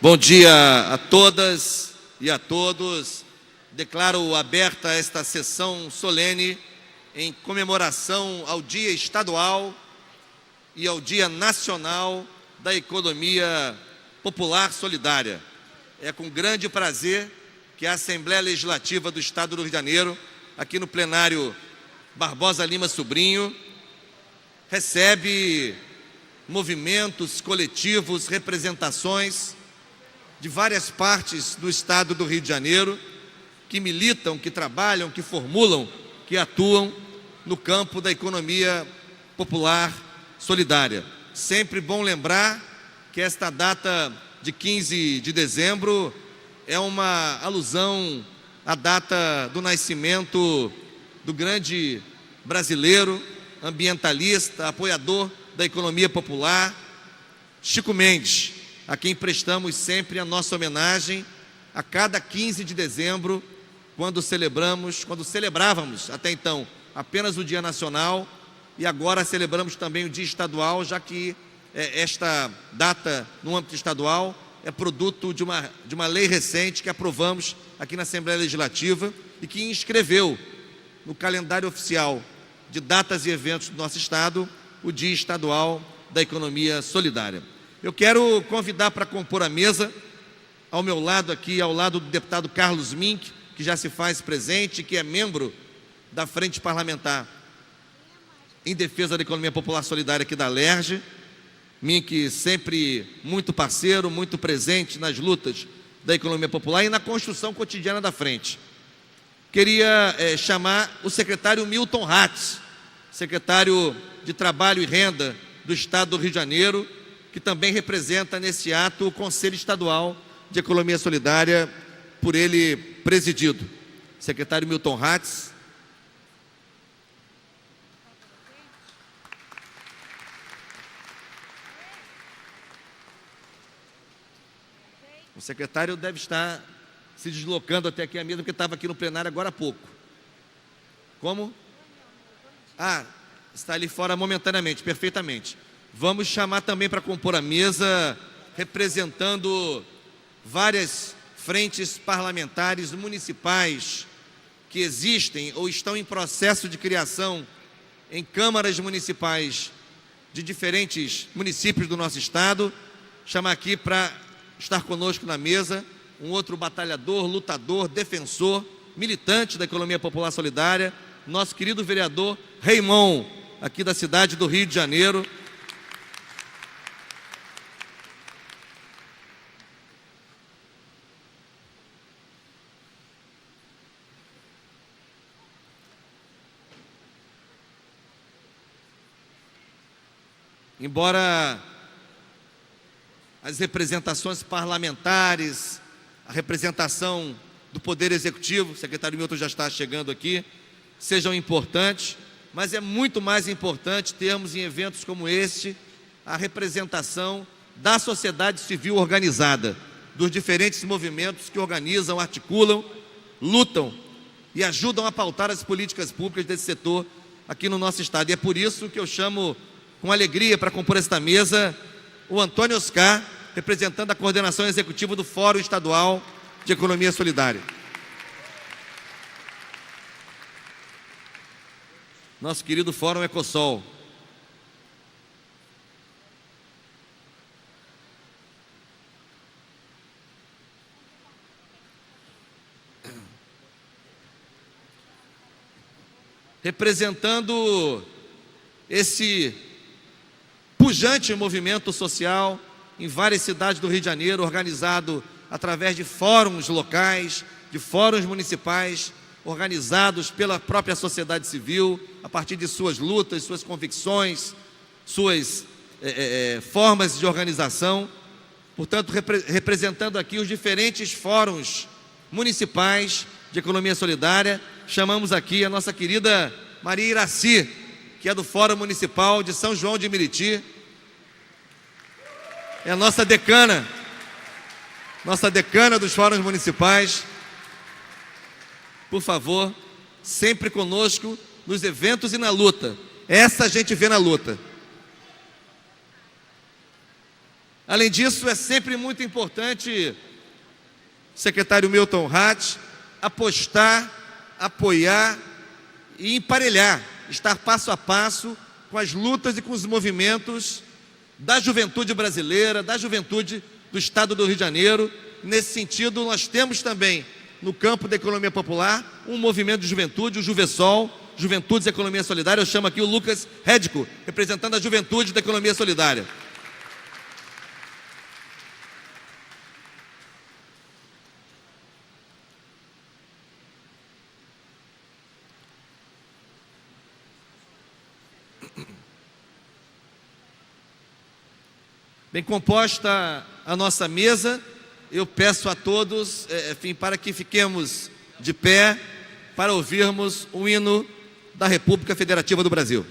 Bom dia a todas e a todos. Declaro aberta esta sessão solene em comemoração ao Dia Estadual e ao Dia Nacional da Economia Popular Solidária. É com grande prazer que a Assembleia Legislativa do Estado do Rio de Janeiro, aqui no plenário Barbosa Lima Sobrinho, recebe movimentos, coletivos, representações de várias partes do Estado do Rio de Janeiro que militam, que trabalham, que formulam, que atuam no campo da economia popular solidária. Sempre bom lembrar que esta data de 15 de dezembro é uma alusão à data do nascimento do grande brasileiro, ambientalista, apoiador da economia popular, Chico Mendes, a quem prestamos sempre a nossa homenagem a cada 15 de dezembro, quando celebrávamos até então apenas o Dia Nacional e agora celebramos também o Dia Estadual, já que esta data no âmbito estadual é produto de uma lei recente que aprovamos aqui na Assembleia Legislativa e que inscreveu no calendário oficial de datas e eventos do nosso Estado o Dia Estadual da Economia Solidária. Eu quero convidar para compor a mesa, ao meu lado aqui, ao lado do deputado Carlos Mink, que já se faz presente, que é membro da Frente Parlamentar em defesa da economia popular solidária aqui da Alerj. Mink sempre muito parceiro, muito presente nas lutas da economia popular e na construção cotidiana da frente. Queria chamar o secretário Milton Hatz, secretário de Trabalho e Renda do Estado do Rio de Janeiro, que também representa nesse ato o Conselho Estadual de Economia Solidária, por ele presidido. Secretário Milton Hatz. O secretário deve estar se deslocando até aqui a mesa, porque estava aqui no plenário agora há pouco. Como? Está ali fora momentaneamente, perfeitamente. Vamos chamar também para compor a mesa, representando várias frentes parlamentares municipais que existem ou estão em processo de criação em câmaras municipais de diferentes municípios do nosso estado. Chamar aqui para estar conosco na mesa um outro batalhador, lutador, defensor, militante da economia popular solidária, nosso querido vereador Raimon, aqui da cidade do Rio de Janeiro. Embora as representações parlamentares, a representação do Poder Executivo, o secretário Milton já está chegando aqui, sejam importantes, mas é muito mais importante termos em eventos como este a representação da sociedade civil organizada, dos diferentes movimentos que organizam, articulam, lutam e ajudam a pautar as políticas públicas desse setor aqui no nosso estado. E é por isso que eu chamo com alegria para compor esta mesa o Antônio Oscar, representando a coordenação executiva do Fórum Estadual de Economia Solidária. Nosso querido Fórum Ecosol. Representando esse pujante movimento social em várias cidades do Rio de Janeiro, organizado através de fóruns locais, de fóruns municipais, organizados pela própria sociedade civil, a partir de suas lutas, suas convicções, suas formas de organização. Portanto, representando aqui os diferentes fóruns municipais de economia solidária, chamamos aqui a nossa querida Maria Iraci, que é do Fórum Municipal de São João de Meriti. É a nossa decana dos fóruns municipais. Por favor, sempre conosco nos eventos e na luta. Essa a gente vê na luta. Além disso, é sempre muito importante, secretário Milton Hatt, apostar, apoiar e emparelhar, estar passo a passo com as lutas e com os movimentos da juventude brasileira, da juventude do Estado do Rio de Janeiro. Nesse sentido, nós temos também, no campo da economia popular, um movimento de juventude, o Juvesol, Juventudes e Economia Solidária. Eu chamo aqui o Lucas Redco, representando a juventude da economia solidária. Bem composta a nossa mesa, eu peço a todos, para que fiquemos de pé para ouvirmos o hino da República Federativa do Brasil.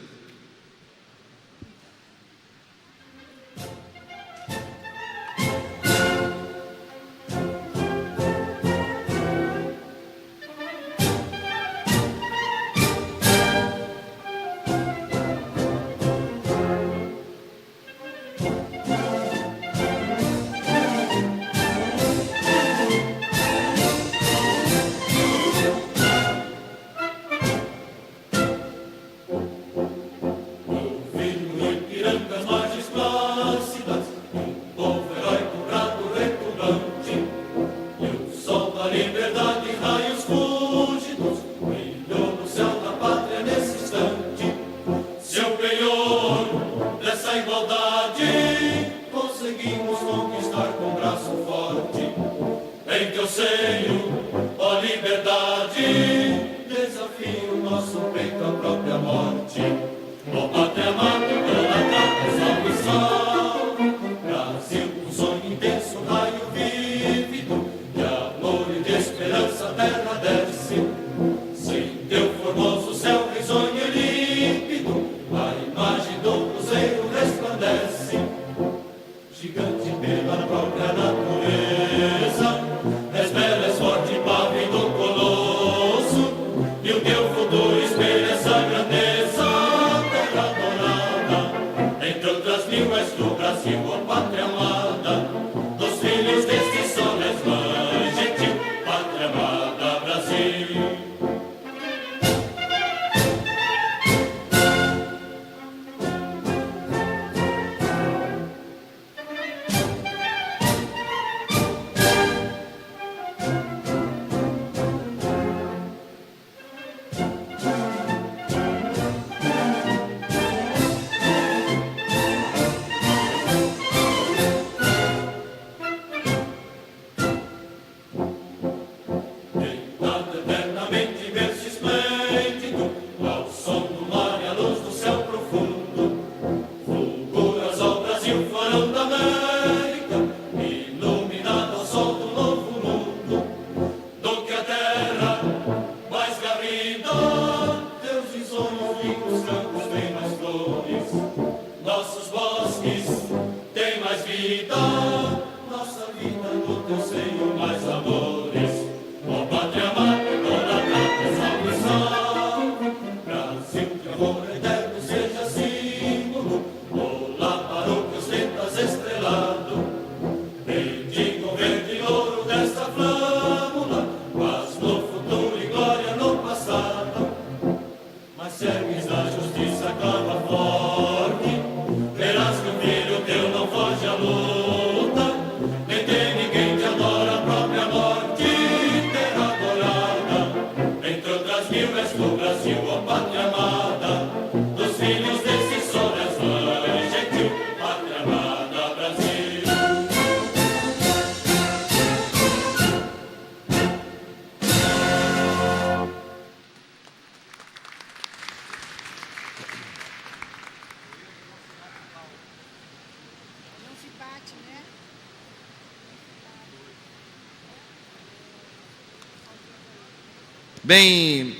Bem,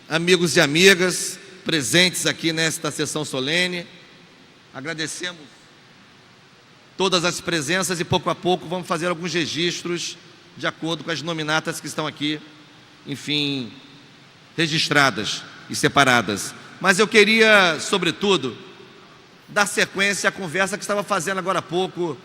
amigos e amigas presentes aqui nesta sessão solene, agradecemos todas as presenças e pouco a pouco vamos fazer alguns registros de acordo com as nominatas que estão aqui, enfim, registradas e separadas. Mas eu queria, sobretudo, dar sequência à conversa que estava fazendo agora há pouco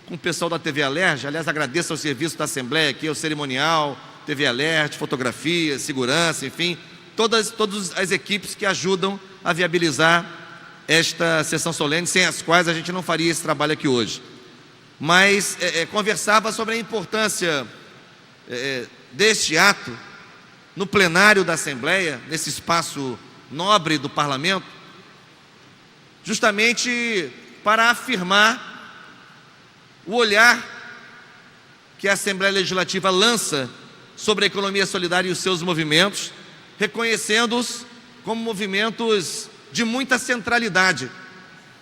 com o pessoal da TV Alerj. Aliás, agradeço ao serviço da Assembleia aqui, ao cerimonial, TV Alerj, fotografia, segurança, enfim, todas as equipes que ajudam a viabilizar esta sessão solene, sem as quais a gente não faria esse trabalho aqui hoje. Mas conversava sobre a importância deste ato no plenário da Assembleia, nesse espaço nobre do Parlamento, justamente para afirmar o olhar que a Assembleia Legislativa lança sobre a economia solidária e os seus movimentos, reconhecendo-os como movimentos de muita centralidade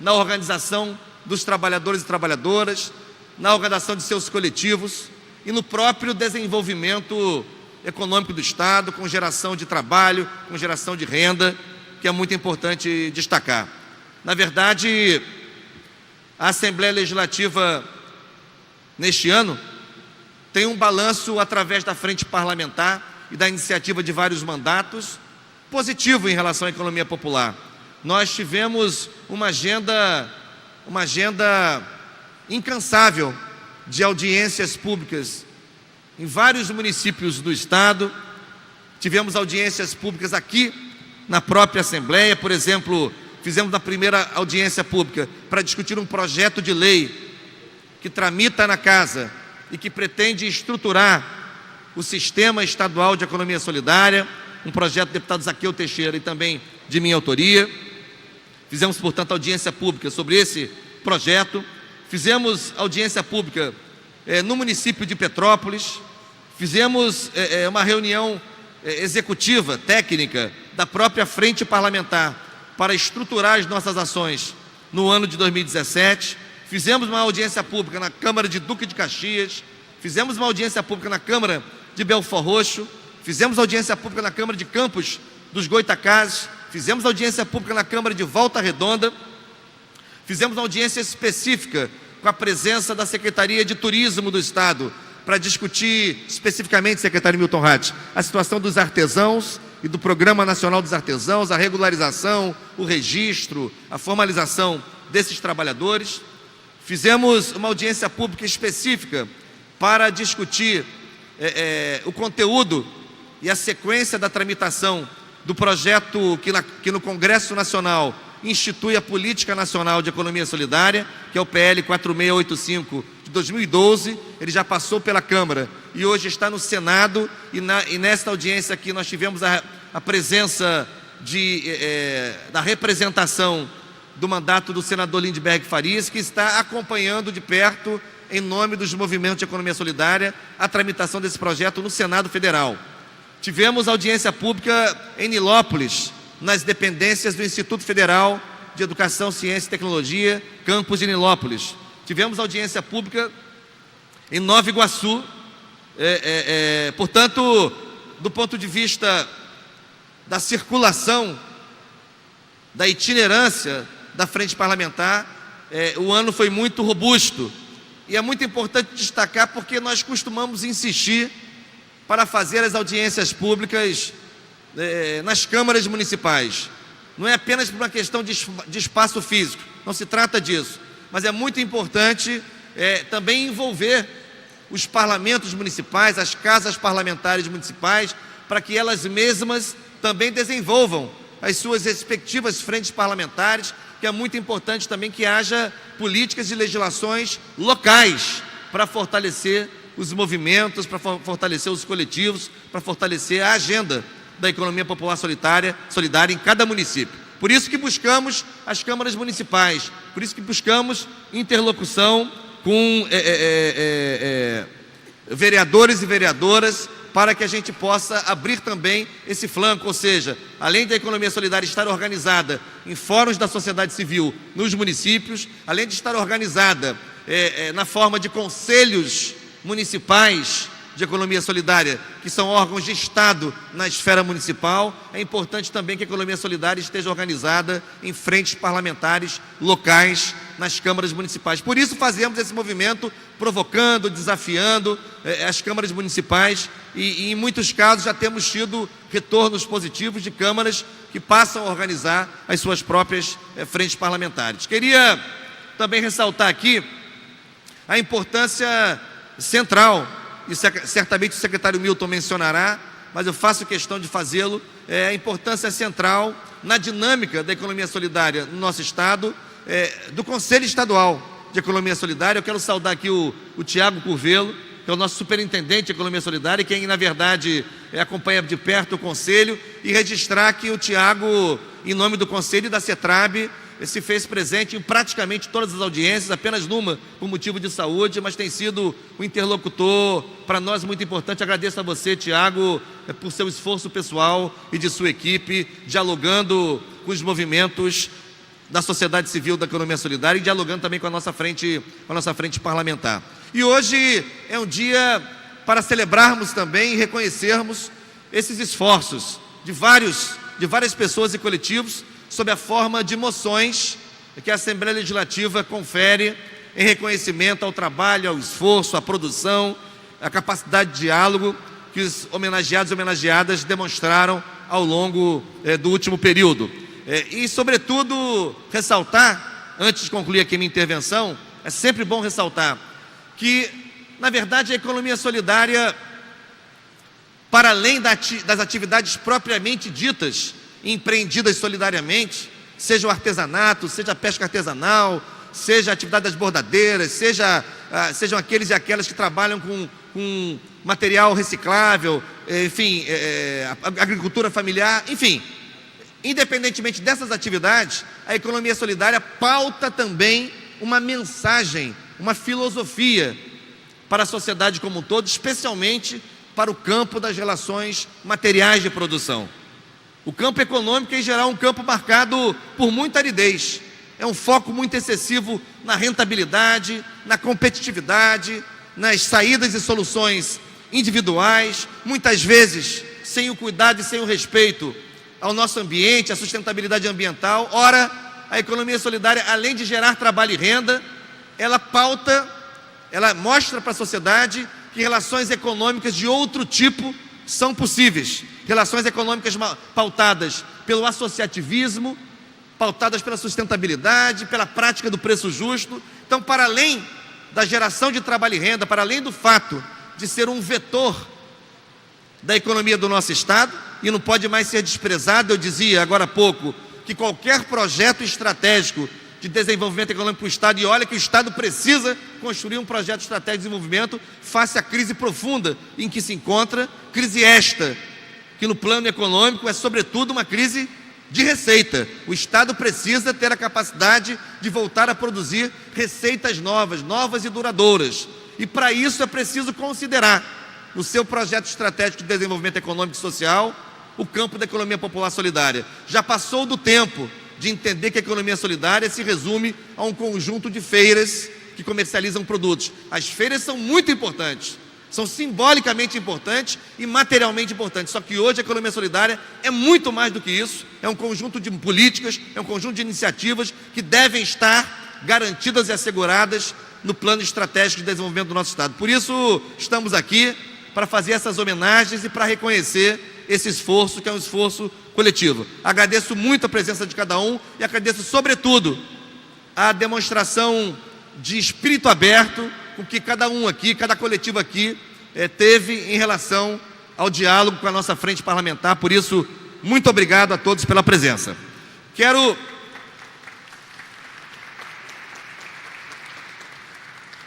na organização dos trabalhadores e trabalhadoras, na organização de seus coletivos e no próprio desenvolvimento econômico do Estado, com geração de trabalho, com geração de renda, que é muito importante destacar. Na verdade, a Assembleia Legislativa, neste ano, tem um balanço através da frente parlamentar e da iniciativa de vários mandatos, positivo em relação à economia popular. Nós tivemos uma agenda incansável de audiências públicas em vários municípios do Estado. Tivemos audiências públicas aqui na própria Assembleia. Por exemplo, fizemos a primeira audiência pública para discutir um projeto de lei que tramita na Casa e que pretende estruturar o Sistema Estadual de Economia Solidária, um projeto do deputado Zaqueu Teixeira e também de minha autoria. Fizemos, portanto, audiência pública sobre esse projeto. Fizemos audiência pública no município de Petrópolis. Fizemos uma reunião executiva, técnica, da própria frente parlamentar para estruturar as nossas ações no ano de 2017. Fizemos uma audiência pública na Câmara de Duque de Caxias. Fizemos uma audiência pública na Câmara de Belford Roxo. Fizemos audiência pública na Câmara de Campos dos Goitacazes. Fizemos audiência pública na Câmara de Volta Redonda. Fizemos uma audiência específica com a presença da Secretaria de Turismo do Estado para discutir especificamente, secretário Milton Hatch, a situação dos artesãos e do Programa Nacional dos Artesãos, a regularização, o registro, a formalização desses trabalhadores. Fizemos uma audiência pública específica para discutir o conteúdo e a sequência da tramitação do projeto que no Congresso Nacional institui a Política Nacional de Economia Solidária, que é o PL 4685 de 2012. Ele já passou pela Câmara e hoje está no Senado, e nesta audiência aqui nós tivemos a presença da representação do mandato do senador Lindbergh Farias, que está acompanhando de perto, em nome dos movimentos de economia solidária, a tramitação desse projeto no Senado Federal. Tivemos audiência pública em Nilópolis, nas dependências do Instituto Federal de Educação, Ciência e Tecnologia, campus de Nilópolis. Tivemos audiência pública em Nova Iguaçu. Portanto, do ponto de vista da circulação, da itinerância da frente parlamentar, o ano foi muito robusto. E é muito importante destacar porque nós costumamos insistir para fazer as audiências públicas nas câmaras municipais. Não é apenas por uma questão de espaço físico, não se trata disso, mas é muito importante também envolver os parlamentos municipais, as casas parlamentares municipais, para que elas mesmas também desenvolvam as suas respectivas frentes parlamentares, que é muito importante também que haja políticas e legislações locais para fortalecer os movimentos, para fortalecer os coletivos, para fortalecer a agenda da economia popular solidária em cada município. Por isso que buscamos as câmaras municipais, por isso que buscamos interlocução com vereadores e vereadoras, para que a gente possa abrir também esse flanco, ou seja, além da economia solidária estar organizada em fóruns da sociedade civil nos municípios, além de estar organizada na forma de conselhos municipais de economia solidária, que são órgãos de Estado na esfera municipal, é importante também que a economia solidária esteja organizada em frentes parlamentares locais nas câmaras municipais. Por isso fazemos esse movimento, provocando, desafiando as câmaras municipais, e em muitos casos já temos tido retornos positivos de câmaras que passam a organizar as suas próprias frentes parlamentares. Queria também ressaltar aqui A importância central, e certamente o secretário Milton mencionará, mas eu faço questão de fazê-lo, a importância central na dinâmica da economia solidária no nosso Estado, do Conselho Estadual de Economia Solidária. Eu quero saudar aqui o Tiago Curvelo, que é o nosso superintendente de Economia Solidária, quem, na verdade, acompanha de perto o Conselho, e registrar que o Tiago, em nome do Conselho e da CETRAB, se fez presente em praticamente todas as audiências, apenas numa por motivo de saúde, mas tem sido um interlocutor para nós muito importante. Agradeço a você, Tiago, por seu esforço pessoal e de sua equipe, dialogando com os movimentos da sociedade civil da economia solidária e dialogando também com a nossa frente parlamentar. E hoje é um dia para celebrarmos também e reconhecermos esses esforços de várias pessoas e coletivos, sob a forma de moções que a Assembleia Legislativa confere em reconhecimento ao trabalho, ao esforço, à produção, à capacidade de diálogo que os homenageados e homenageadas demonstraram ao longo do último período. E, sobretudo, ressaltar, antes de concluir aqui minha intervenção, é sempre bom ressaltar que, na verdade, a economia solidária, para além das atividades propriamente ditas, empreendidas solidariamente, seja o artesanato, seja a pesca artesanal, seja a atividade das bordadeiras, sejam aqueles e aquelas que trabalham com material reciclável, enfim, agricultura familiar, enfim, independentemente dessas atividades, a economia solidária pauta também uma mensagem, uma filosofia para a sociedade como um todo, especialmente para o campo das relações materiais de produção. O campo econômico, em geral, é um campo marcado por muita aridez. É um foco muito excessivo na rentabilidade, na competitividade, nas saídas e soluções individuais, muitas vezes sem o cuidado e sem o respeito ao nosso ambiente, à sustentabilidade ambiental. Ora, a economia solidária, além de gerar trabalho e renda, ela mostra para a sociedade que relações econômicas de outro tipo são possíveis. Relações econômicas pautadas pelo associativismo, pautadas pela sustentabilidade, pela prática do preço justo. Então, para além da geração de trabalho e renda, para além do fato de ser um vetor da economia do nosso Estado, e não pode mais ser desprezado, eu dizia agora há pouco, que qualquer projeto estratégico de desenvolvimento econômico para o Estado, e olha que o Estado precisa construir um projeto estratégico de desenvolvimento face à crise profunda em que se encontra, crise esta, que no plano econômico é sobretudo uma crise de receita. O Estado precisa ter a capacidade de voltar a produzir receitas novas e duradouras, e para isso é preciso considerar no seu projeto estratégico de desenvolvimento econômico e social o campo da economia popular solidária. Já passou do tempo de entender que a economia solidária se resume a um conjunto de feiras que comercializam produtos. As feiras são muito importantes, são simbolicamente importantes e materialmente importantes, só que hoje a economia solidária é muito mais do que isso, é um conjunto de políticas, é um conjunto de iniciativas que devem estar garantidas e asseguradas no plano estratégico de desenvolvimento do nosso Estado. Por isso estamos aqui para fazer essas homenagens e para reconhecer esse esforço, que é um esforço coletivo. Agradeço muito a presença de cada um e agradeço, sobretudo, a demonstração de espírito aberto com que cada um aqui, cada coletivo aqui, teve em relação ao diálogo com a nossa frente parlamentar. Por isso, muito obrigado a todos pela presença.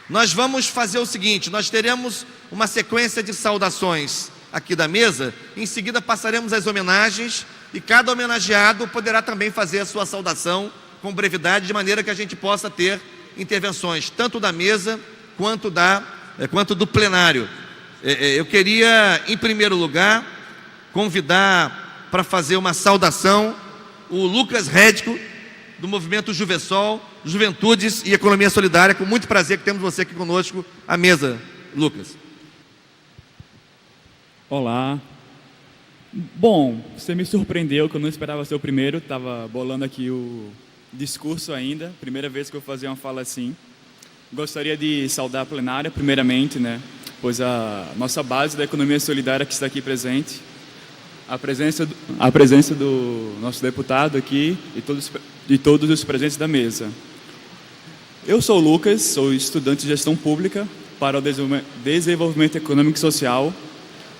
Nós vamos fazer o seguinte, nós teremos uma sequência de saudações aqui da mesa, em seguida passaremos as homenagens e cada homenageado poderá também fazer a sua saudação com brevidade, de maneira que a gente possa ter intervenções tanto da mesa quanto do plenário. Eu queria, em primeiro lugar, convidar para fazer uma saudação o Lucas Rédico, do movimento Juvesol, Juventudes e Economia Solidária. Com muito prazer que temos você aqui conosco à mesa, Lucas. Olá. Bom, você me surpreendeu, que eu não esperava ser o primeiro, estava bolando aqui o discurso ainda, primeira vez que eu vou fazer uma fala assim. Gostaria de saudar a plenária, primeiramente, pois a nossa base da economia solidária que está aqui presente, a presença do nosso deputado aqui e todos os presentes da mesa. Eu sou o Lucas, sou estudante de gestão pública para o desenvolvimento econômico e social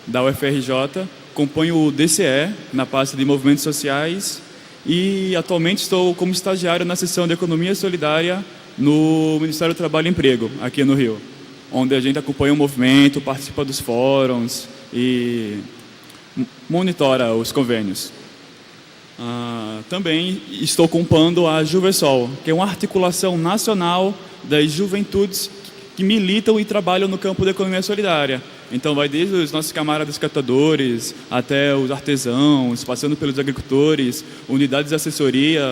da UFRJ. Acompanho o DCE na pasta de movimentos sociais e atualmente estou como estagiário na seção de economia solidária no Ministério do Trabalho e Emprego, aqui no Rio, onde a gente acompanha o movimento, participa dos fóruns e monitora os convênios. Também estou compondo a Juvesol, que é uma articulação nacional das juventudes que militam e trabalham no campo da economia solidária. Então vai desde os nossos camaradas catadores até os artesãos, passando pelos agricultores, unidades de assessoria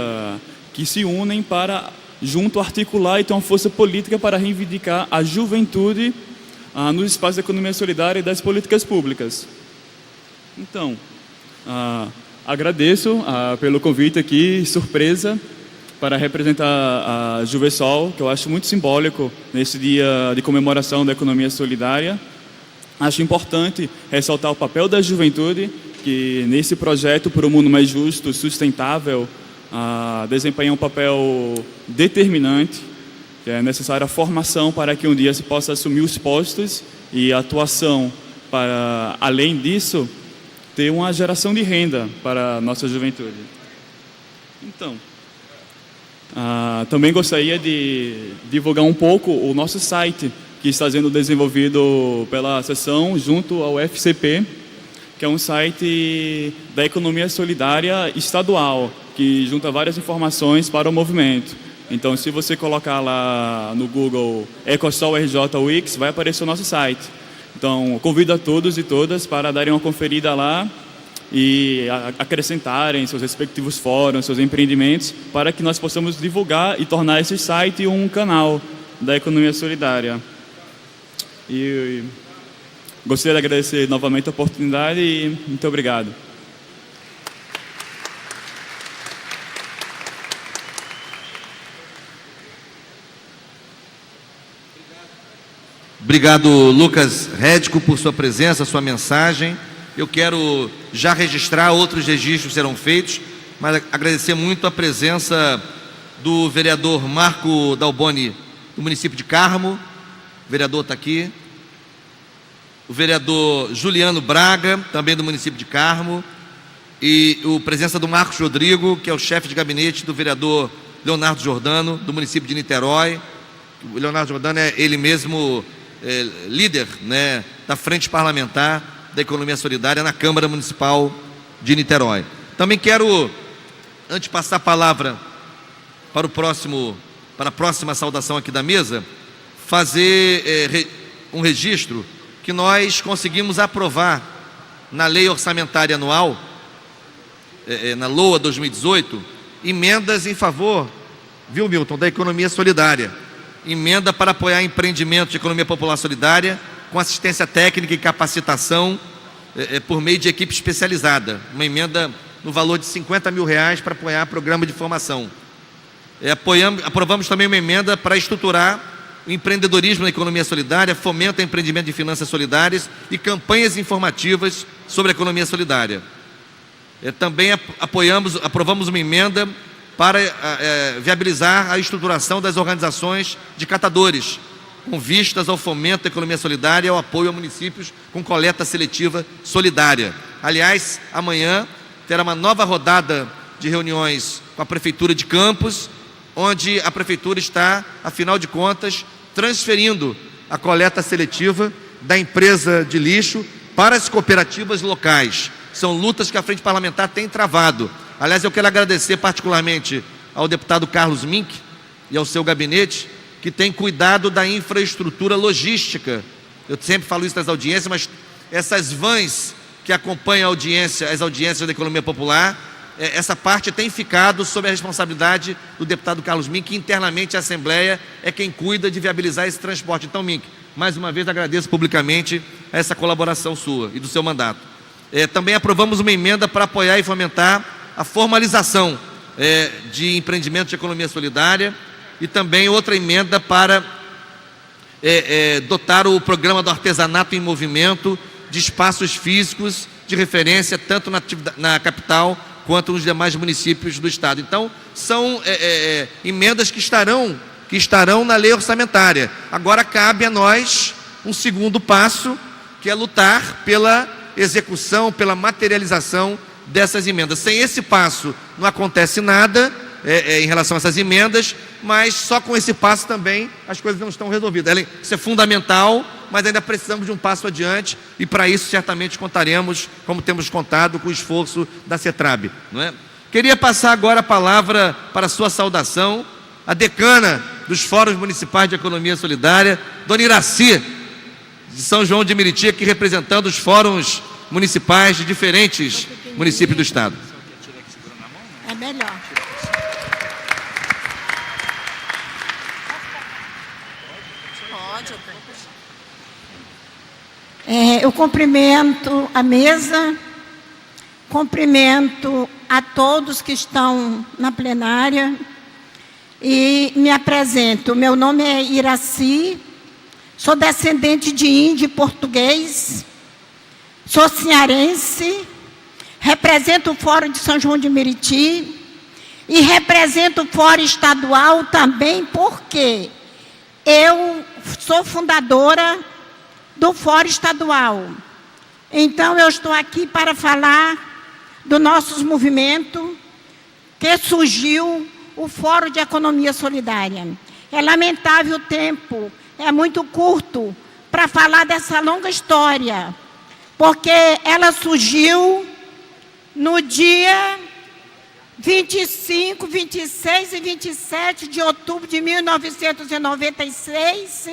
que se unem para junto articular e ter uma força política para reivindicar a juventude nos espaços da economia solidária e das políticas públicas. Então, agradeço pelo convite aqui, surpresa, para representar a Juvesol, que eu acho muito simbólico nesse dia de comemoração da economia solidária. Acho importante ressaltar o papel da juventude, que nesse projeto por um mundo mais justo, sustentável, desempenha um papel determinante, que é necessária a formação para que um dia se possa assumir os postos e a atuação para, além disso, ter uma geração de renda para a nossa juventude. Então, também gostaria de divulgar um pouco o nosso site, que está sendo desenvolvido pela seção junto ao FCP, que é um site da economia solidária estadual, que junta várias informações para o movimento. Então, se você colocar lá no Google Ecosol RJ Wix, vai aparecer o nosso site. Então, convido a todos e todas para darem uma conferida lá e acrescentarem seus respectivos fóruns, seus empreendimentos, para que nós possamos divulgar e tornar esse site um canal da economia solidária. E gostaria de agradecer novamente a oportunidade e muito obrigado. Obrigado, Lucas Rédico, por sua presença, sua mensagem. Eu quero já registrar, outros registros serão feitos, mas agradecer muito a presença do vereador Marco Dalboni, do município de Carmo. O vereador está aqui. O vereador Juliano Braga, também do município de Carmo. E a presença do Marcos Rodrigo, que é o chefe de gabinete do vereador Leonardo Giordano, do município de Niterói. O Leonardo Giordano é ele mesmo líder, né, da frente parlamentar da economia solidária na Câmara Municipal de Niterói. Também quero, antes de passar a palavra para a próxima saudação aqui da mesa, fazer um registro que nós conseguimos aprovar na Lei Orçamentária Anual, na LOA 2018, emendas em favor, viu, Milton, da economia solidária. Emenda para apoiar empreendimentos de economia popular solidária com assistência técnica e capacitação por meio de equipe especializada. Uma emenda no valor de R$50 mil para apoiar programa de formação. Aprovamos também uma emenda para estruturar o empreendedorismo na economia solidária, fomenta o empreendimento de finanças solidárias e campanhas informativas sobre a economia solidária. Também aprovamos uma emenda para viabilizar a estruturação das organizações de catadores, com vistas ao fomento da economia solidária e ao apoio a municípios com coleta seletiva solidária. Aliás, amanhã terá uma nova rodada de reuniões com a Prefeitura de Campos, onde a Prefeitura está, afinal de contas, transferindo a coleta seletiva da empresa de lixo para as cooperativas locais. São lutas que a Frente Parlamentar tem travado. Aliás, eu quero agradecer particularmente ao deputado Carlos Mink e ao seu gabinete, que tem cuidado da infraestrutura logística. Eu sempre falo isso nas audiências, mas essas vans que acompanham as audiências da economia popular, essa parte tem ficado sob a responsabilidade do deputado Carlos Mink, que internamente a Assembleia é quem cuida de viabilizar esse transporte. Então, Mink, mais uma vez agradeço publicamente essa colaboração sua e do seu mandato. Também aprovamos uma emenda para apoiar e fomentar a formalização de empreendimentos de economia solidária e também outra emenda para dotar o programa do artesanato em movimento de espaços físicos de referência tanto na capital quanto nos demais municípios do estado. Então, são emendas que estarão que estarão na lei orçamentária. Agora cabe a nós um segundo passo, que é lutar pela execução, pela materialização dessas emendas. Sem esse passo não acontece nada em relação a essas emendas, mas só com esse passo também as coisas não estão resolvidas. Isso é fundamental, mas ainda precisamos de um passo adiante, e para isso certamente contaremos, como temos contado, com o esforço da CETRAB, não é? Queria passar agora a palavra para a sua saudação, a decana dos Fóruns Municipais de Economia Solidária, Dona Iraci, de São João de Meriti, aqui representando os fóruns municipais de diferentes municípios do estado. É melhor. Eu cumprimento a mesa, cumprimento a todos que estão na plenária e me apresento. Meu nome é Iraci, sou descendente de índio e português, sou cearense, represento o Fórum de São João de Meriti e represento o Fórum Estadual também, porque eu sou fundadora do Fórum Estadual. Então, eu estou aqui para falar do nosso movimento, que surgiu o Fórum de Economia Solidária. É lamentável o tempo, é muito curto para falar dessa longa história, porque ela surgiu no dia 25, 26 e 27 de outubro de 1996,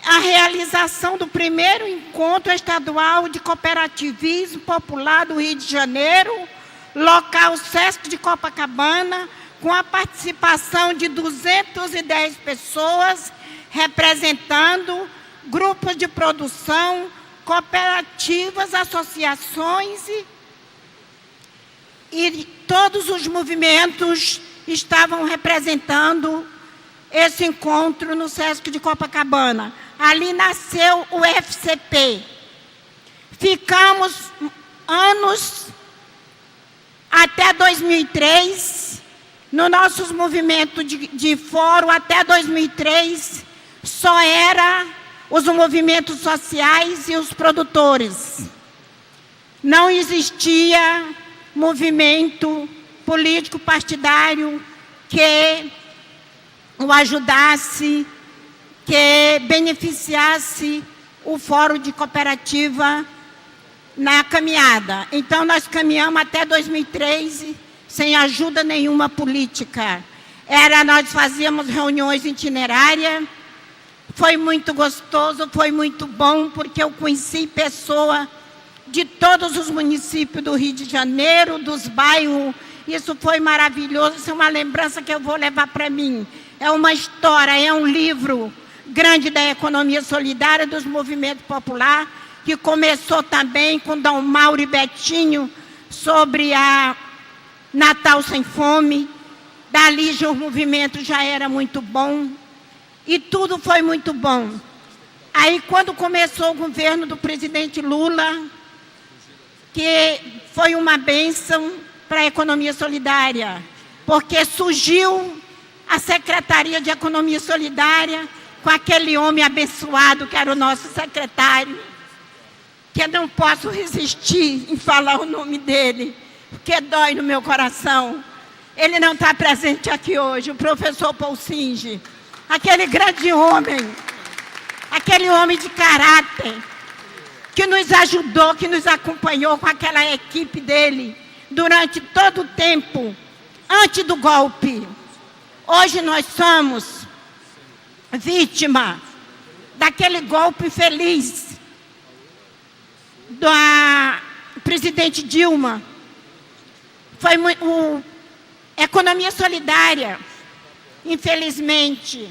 a realização do primeiro encontro estadual de cooperativismo popular do Rio de Janeiro, local Sesc de Copacabana, com a participação de 210 pessoas, representando grupos de produção, cooperativas, associações e todos os movimentos estavam representando esse encontro no Sesc de Copacabana. Ali nasceu o FCP. Ficamos anos, até 2003, no nosso movimento de fórum, até 2003, só era os movimentos sociais e os produtores. Não existia movimento político partidário que o ajudasse, que beneficiasse o Fórum de Cooperativa na caminhada. Então, nós caminhamos até 2003 sem ajuda nenhuma política. Nós fazíamos reuniões itinerárias, foi muito gostoso, foi muito bom, porque eu conheci pessoas de todos os municípios do Rio de Janeiro, dos bairros. Isso foi maravilhoso, isso é uma lembrança que eu vou levar para mim. É uma história, é um livro grande da economia solidária, dos movimentos populares, que começou também com Dom Mauro e Betinho, sobre a Natal Sem Fome. Dali já o movimento já era muito bom, e tudo foi muito bom. Aí, quando começou o governo do presidente Lula, que foi uma bênção para a economia solidária, porque surgiu a Secretaria de Economia Solidária, com aquele homem abençoado que era o nosso secretário, que eu não posso resistir em falar o nome dele, porque dói no meu coração. Ele não está presente aqui hoje, o professor Paul Singe, aquele grande homem, aquele homem de caráter, que nos ajudou, que nos acompanhou com aquela equipe dele, durante todo o tempo, antes do golpe. Hoje nós somos vítima daquele golpe infeliz da presidente Dilma. Foi economia solidária. Infelizmente,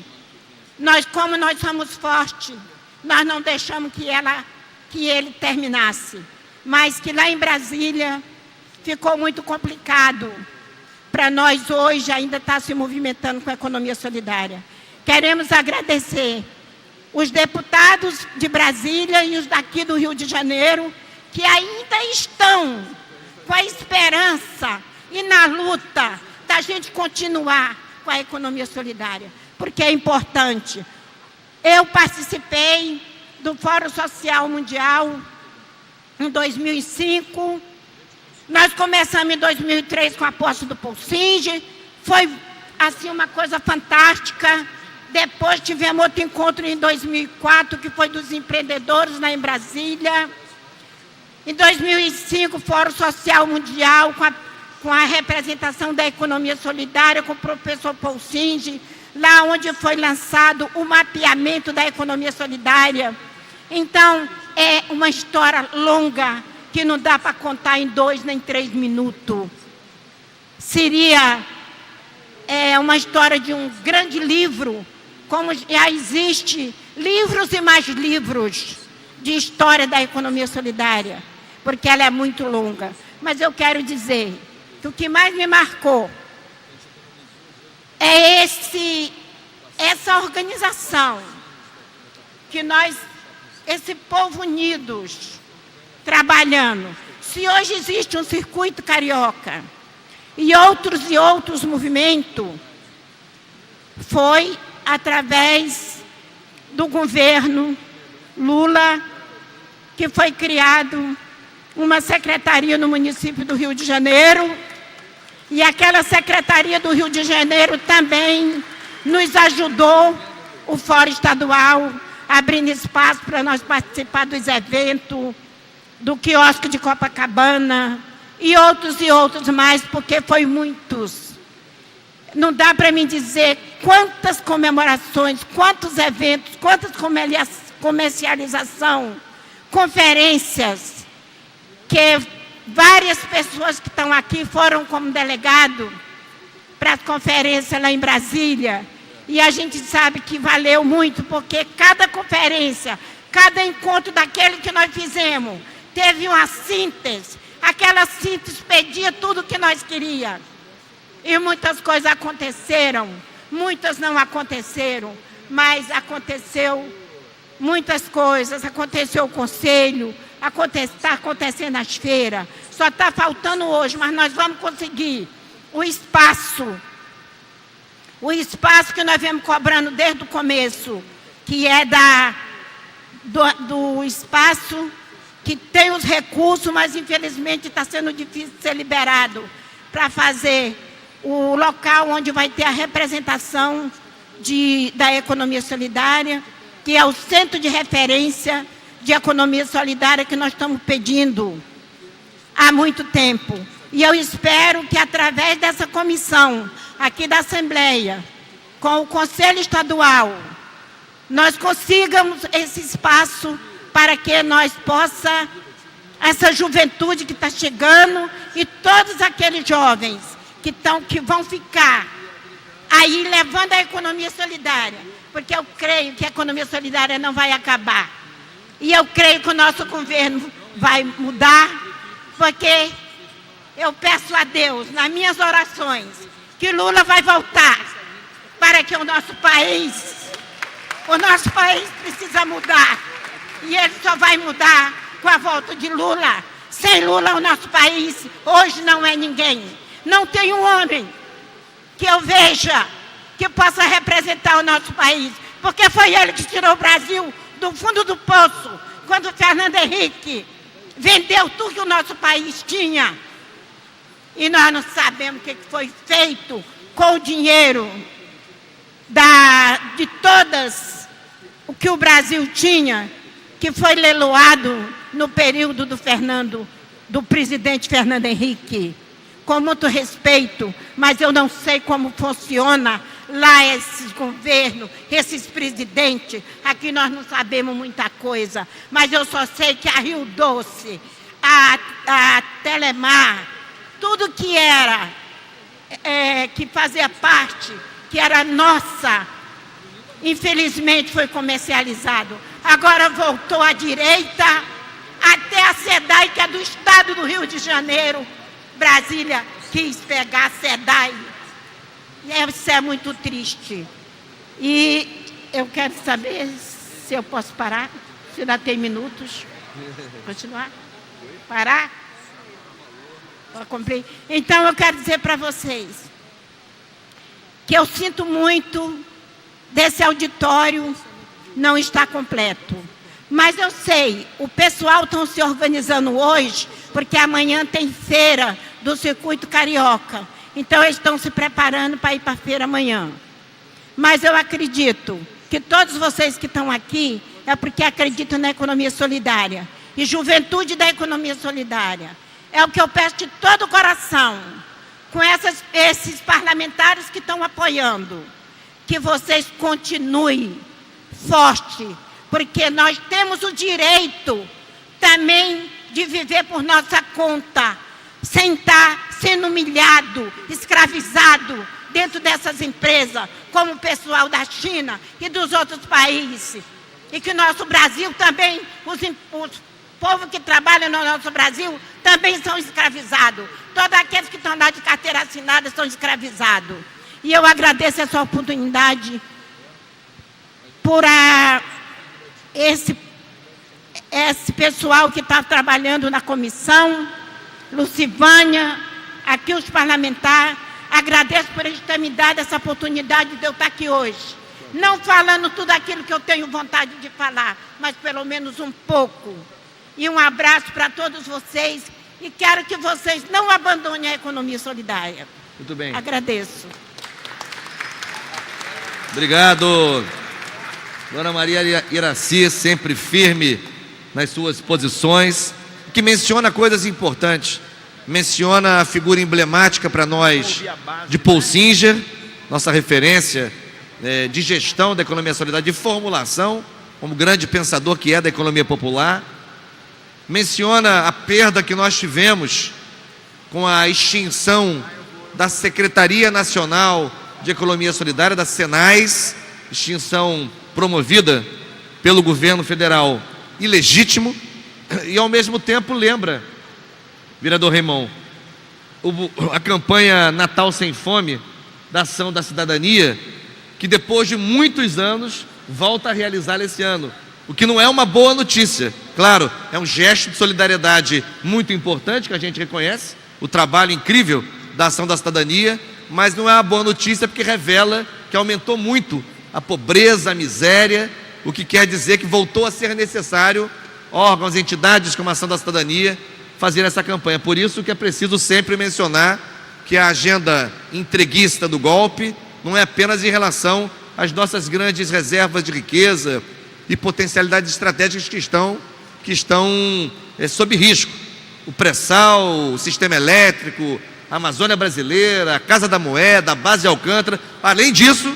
como nós somos fortes, nós não deixamos que ele terminasse. Mas que lá em Brasília ficou muito complicado para nós hoje ainda estar se movimentando com a economia solidária. Queremos agradecer os deputados de Brasília e os daqui do Rio de Janeiro, que ainda estão com a esperança e na luta da gente continuar com a economia solidária, porque é importante. Eu participei do Fórum Social Mundial em 2005. Nós começamos em 2003 com a posse do Paul Singe. Foi, assim, uma coisa fantástica. Depois tivemos outro encontro em 2004, que foi dos empreendedores lá em Brasília. Em 2005, Fórum Social Mundial, com a representação da economia solidária, com o professor Paul Singe, lá onde foi lançado o mapeamento da economia solidária. Então, é uma história longa, que não dá para contar em 2 nem 3 minutos. Seria uma história de um grande livro, como já existe livros e mais livros de história da economia solidária, porque ela é muito longa. Mas eu quero dizer que o que mais me marcou é essa organização, que nós, esse povo unidos, trabalhando. Se hoje existe um circuito carioca e outros movimentos, foi através do governo Lula que foi criado uma secretaria no município do Rio de Janeiro, e aquela secretaria do Rio de Janeiro também nos ajudou, o Fórum Estadual, abrindo espaço para nós participar dos eventos, do quiosque de Copacabana, e outros mais, porque foi muitos. Não dá para mim dizer quantas comemorações, quantos eventos, quantas comercialização, conferências, que várias pessoas que estão aqui foram como delegado para as conferências lá em Brasília. E a gente sabe que valeu muito, porque cada conferência, cada encontro daquele que nós fizemos, teve uma síntese. Aquela síntese pedia tudo o que nós queríamos. E muitas coisas aconteceram, muitas não aconteceram, mas aconteceu muitas coisas. Aconteceu o conselho, está acontecendo as feiras, só está faltando hoje, mas nós vamos conseguir o espaço que nós viemos cobrando desde o começo, que é do espaço que tem os recursos, mas infelizmente está sendo difícil de ser liberado para fazer o local onde vai ter a representação da economia solidária, que é o centro de referência de economia solidária que nós estamos pedindo há muito tempo. E eu espero que, através dessa comissão aqui da Assembleia, com o Conselho Estadual, nós consigamos esse espaço para que nós possa, essa juventude que está chegando e todos aqueles jovens que vão ficar aí levando a economia solidária, porque eu creio que a economia solidária não vai acabar. E eu creio que o nosso governo vai mudar, porque eu peço a Deus, nas minhas orações, que Lula vai voltar, para que o nosso país precisa mudar. E ele só vai mudar com a volta de Lula. Sem Lula, o nosso país hoje não é ninguém. Não tem um homem que eu veja que possa representar o nosso país, porque foi ele que tirou o Brasil do fundo do poço, quando o Fernando Henrique vendeu tudo que o nosso país tinha. E nós não sabemos o que foi feito com o dinheiro de todas o que o Brasil tinha, que foi leiloado no período do presidente Fernando Henrique. Com muito respeito, mas eu não sei como funciona lá esses governos, esses presidentes. Aqui nós não sabemos muita coisa, mas eu só sei que a Rio Doce, a Telemar, tudo que era, que fazia parte, que era nossa, infelizmente foi comercializado. Agora voltou à direita, até a SEDAI, que é do estado do Rio de Janeiro. Brasília quis pegar a SEDAI. Isso é muito triste. E eu quero saber se eu posso parar, se ainda tem minutos. Continuar? Parar? Então, eu quero dizer para vocês que eu sinto muito desse auditório não estar completo. Mas eu sei, o pessoal está se organizando hoje, porque amanhã tem feira do Circuito Carioca. Então, eles estão se preparando para ir para a feira amanhã. Mas eu acredito que todos vocês que estão aqui é porque acreditam na economia solidária. E juventude da economia solidária. É o que eu peço de todo o coração, com esses parlamentares que estão apoiando, que vocês continuem forte, porque nós temos o direito também de viver por nossa conta, sem estar sendo humilhado, escravizado dentro dessas empresas, como o pessoal da China e dos outros países. E que o nosso Brasil também, os povo que trabalha no nosso Brasil, também são escravizados. Todos aqueles que estão lá de carteira assinada são escravizados. E eu agradeço essa oportunidade por esse pessoal que está trabalhando na comissão, Lucivânia, aqui os parlamentares. Agradeço por eles terem me dado essa oportunidade de eu estar aqui hoje. Não falando tudo aquilo que eu tenho vontade de falar, mas pelo menos um pouco. E um abraço para todos vocês e quero que vocês não abandonem a economia solidária. Muito bem. Agradeço. Obrigado. Dona Maria Iracy, sempre firme nas suas posições, que menciona coisas importantes. Menciona a figura emblemática para nós de Paul Singer, nossa referência de gestão da economia solidária, de formulação, como grande pensador que é da economia popular. Menciona a perda que nós tivemos com a extinção da Secretaria Nacional de Economia Solidária, da SENAS, extinção promovida pelo governo federal ilegítimo, e ao mesmo tempo lembra, vereador Raimon, a campanha Natal Sem Fome, da Ação da Cidadania, que depois de muitos anos volta a realizar esse ano, o que não é uma boa notícia. Claro, é um gesto de solidariedade muito importante, que a gente reconhece, o trabalho incrível da Ação da Cidadania, mas não é uma boa notícia porque revela que aumentou muito a pobreza, a miséria, o que quer dizer que voltou a ser necessário órgãos e entidades como a Ação da Cidadania fazer essa campanha. Por isso que é preciso sempre mencionar que a agenda entreguista do golpe não é apenas em relação às nossas grandes reservas de riqueza e potencialidades estratégicas que estão sob risco. O pré-sal, o sistema elétrico, a Amazônia brasileira, a Casa da Moeda, a base de Alcântara. Além disso,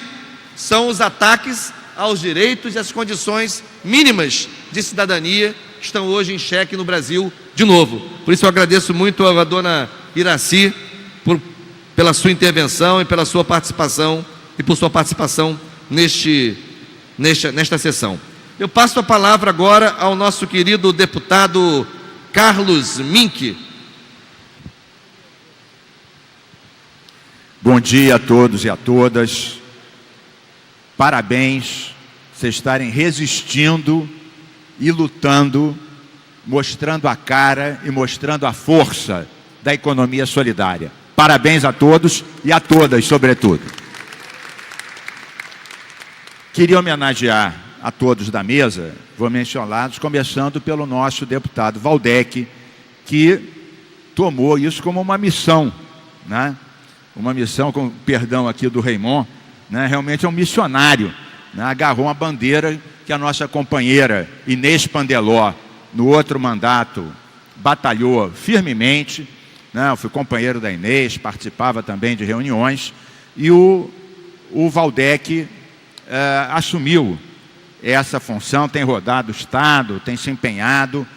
são os ataques aos direitos e às condições mínimas de cidadania que estão hoje em xeque no Brasil de novo. Por isso eu agradeço muito a dona Iracy pela sua intervenção e pela sua participação e por sua participação nesta sessão. Eu passo a palavra agora ao nosso querido deputado Carlos Mink. Bom dia a todos e a todas. Parabéns vocês estarem resistindo e lutando, mostrando a cara e mostrando a força da economia solidária. Parabéns a todos e a todas, sobretudo. Queria homenagear a todos da mesa, vou mencioná-los, começando pelo nosso deputado Valdec, que tomou isso como uma missão, né? Uma missão, com perdão aqui do Raimon, né? Realmente é um missionário, né? Agarrou uma bandeira que a nossa companheira Inês Pandeló, no outro mandato, batalhou firmemente, né? Eu fui companheiro da Inês, participava também de reuniões, e o Valdec assumiu essa função, tem rodado o Estado, tem se empenhado.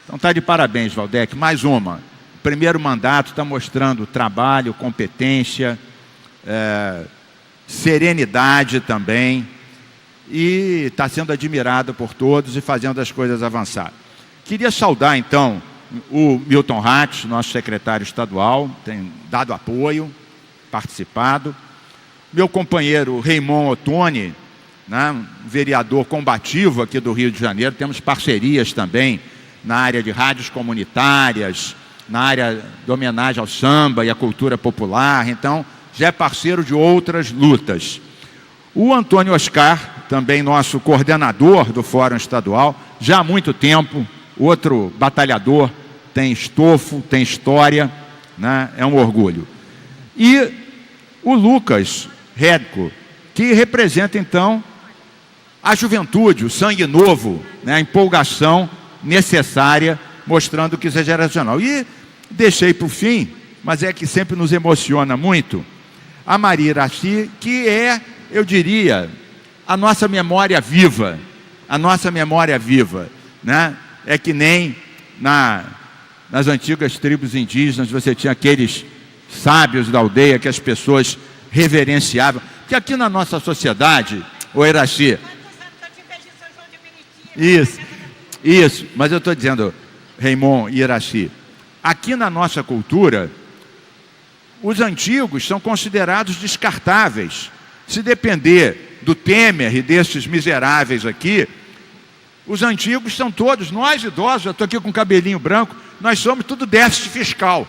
Então está de parabéns, Valdec. Mais uma. O primeiro mandato está mostrando trabalho, competência, serenidade também, e está sendo admirado por todos e fazendo as coisas avançar. Queria saudar, então, o Milton Hatz, nosso secretário estadual, tem dado apoio, participado. Meu companheiro Raimon Ottoni, né, vereador combativo aqui do Rio de Janeiro, temos parcerias também na área de rádios comunitárias, na área de homenagem ao samba e à cultura popular. Então, já é parceiro de outras lutas. O Antônio Oscar, também nosso coordenador do Fórum Estadual, já há muito tempo, outro batalhador, tem estofo, tem história, né? É um orgulho. E o Lucas Redco, que representa então a juventude, o sangue novo, né? A empolgação necessária, mostrando que isso é geracional. E deixei para o fim, mas é que sempre nos emociona muito, a Maria Iraci, que é, eu diria, a nossa memória viva, né? É que nem nas antigas tribos indígenas você tinha aqueles sábios da aldeia que as pessoas reverenciavam, que aqui na nossa sociedade, ô Iraci, isso, mas eu estou dizendo, Raymond e Iraci, aqui na nossa cultura, os antigos são considerados descartáveis. Se depender do Temer e desses miseráveis aqui, os antigos são todos, nós idosos, eu estou aqui com cabelinho branco, nós somos tudo déficit fiscal,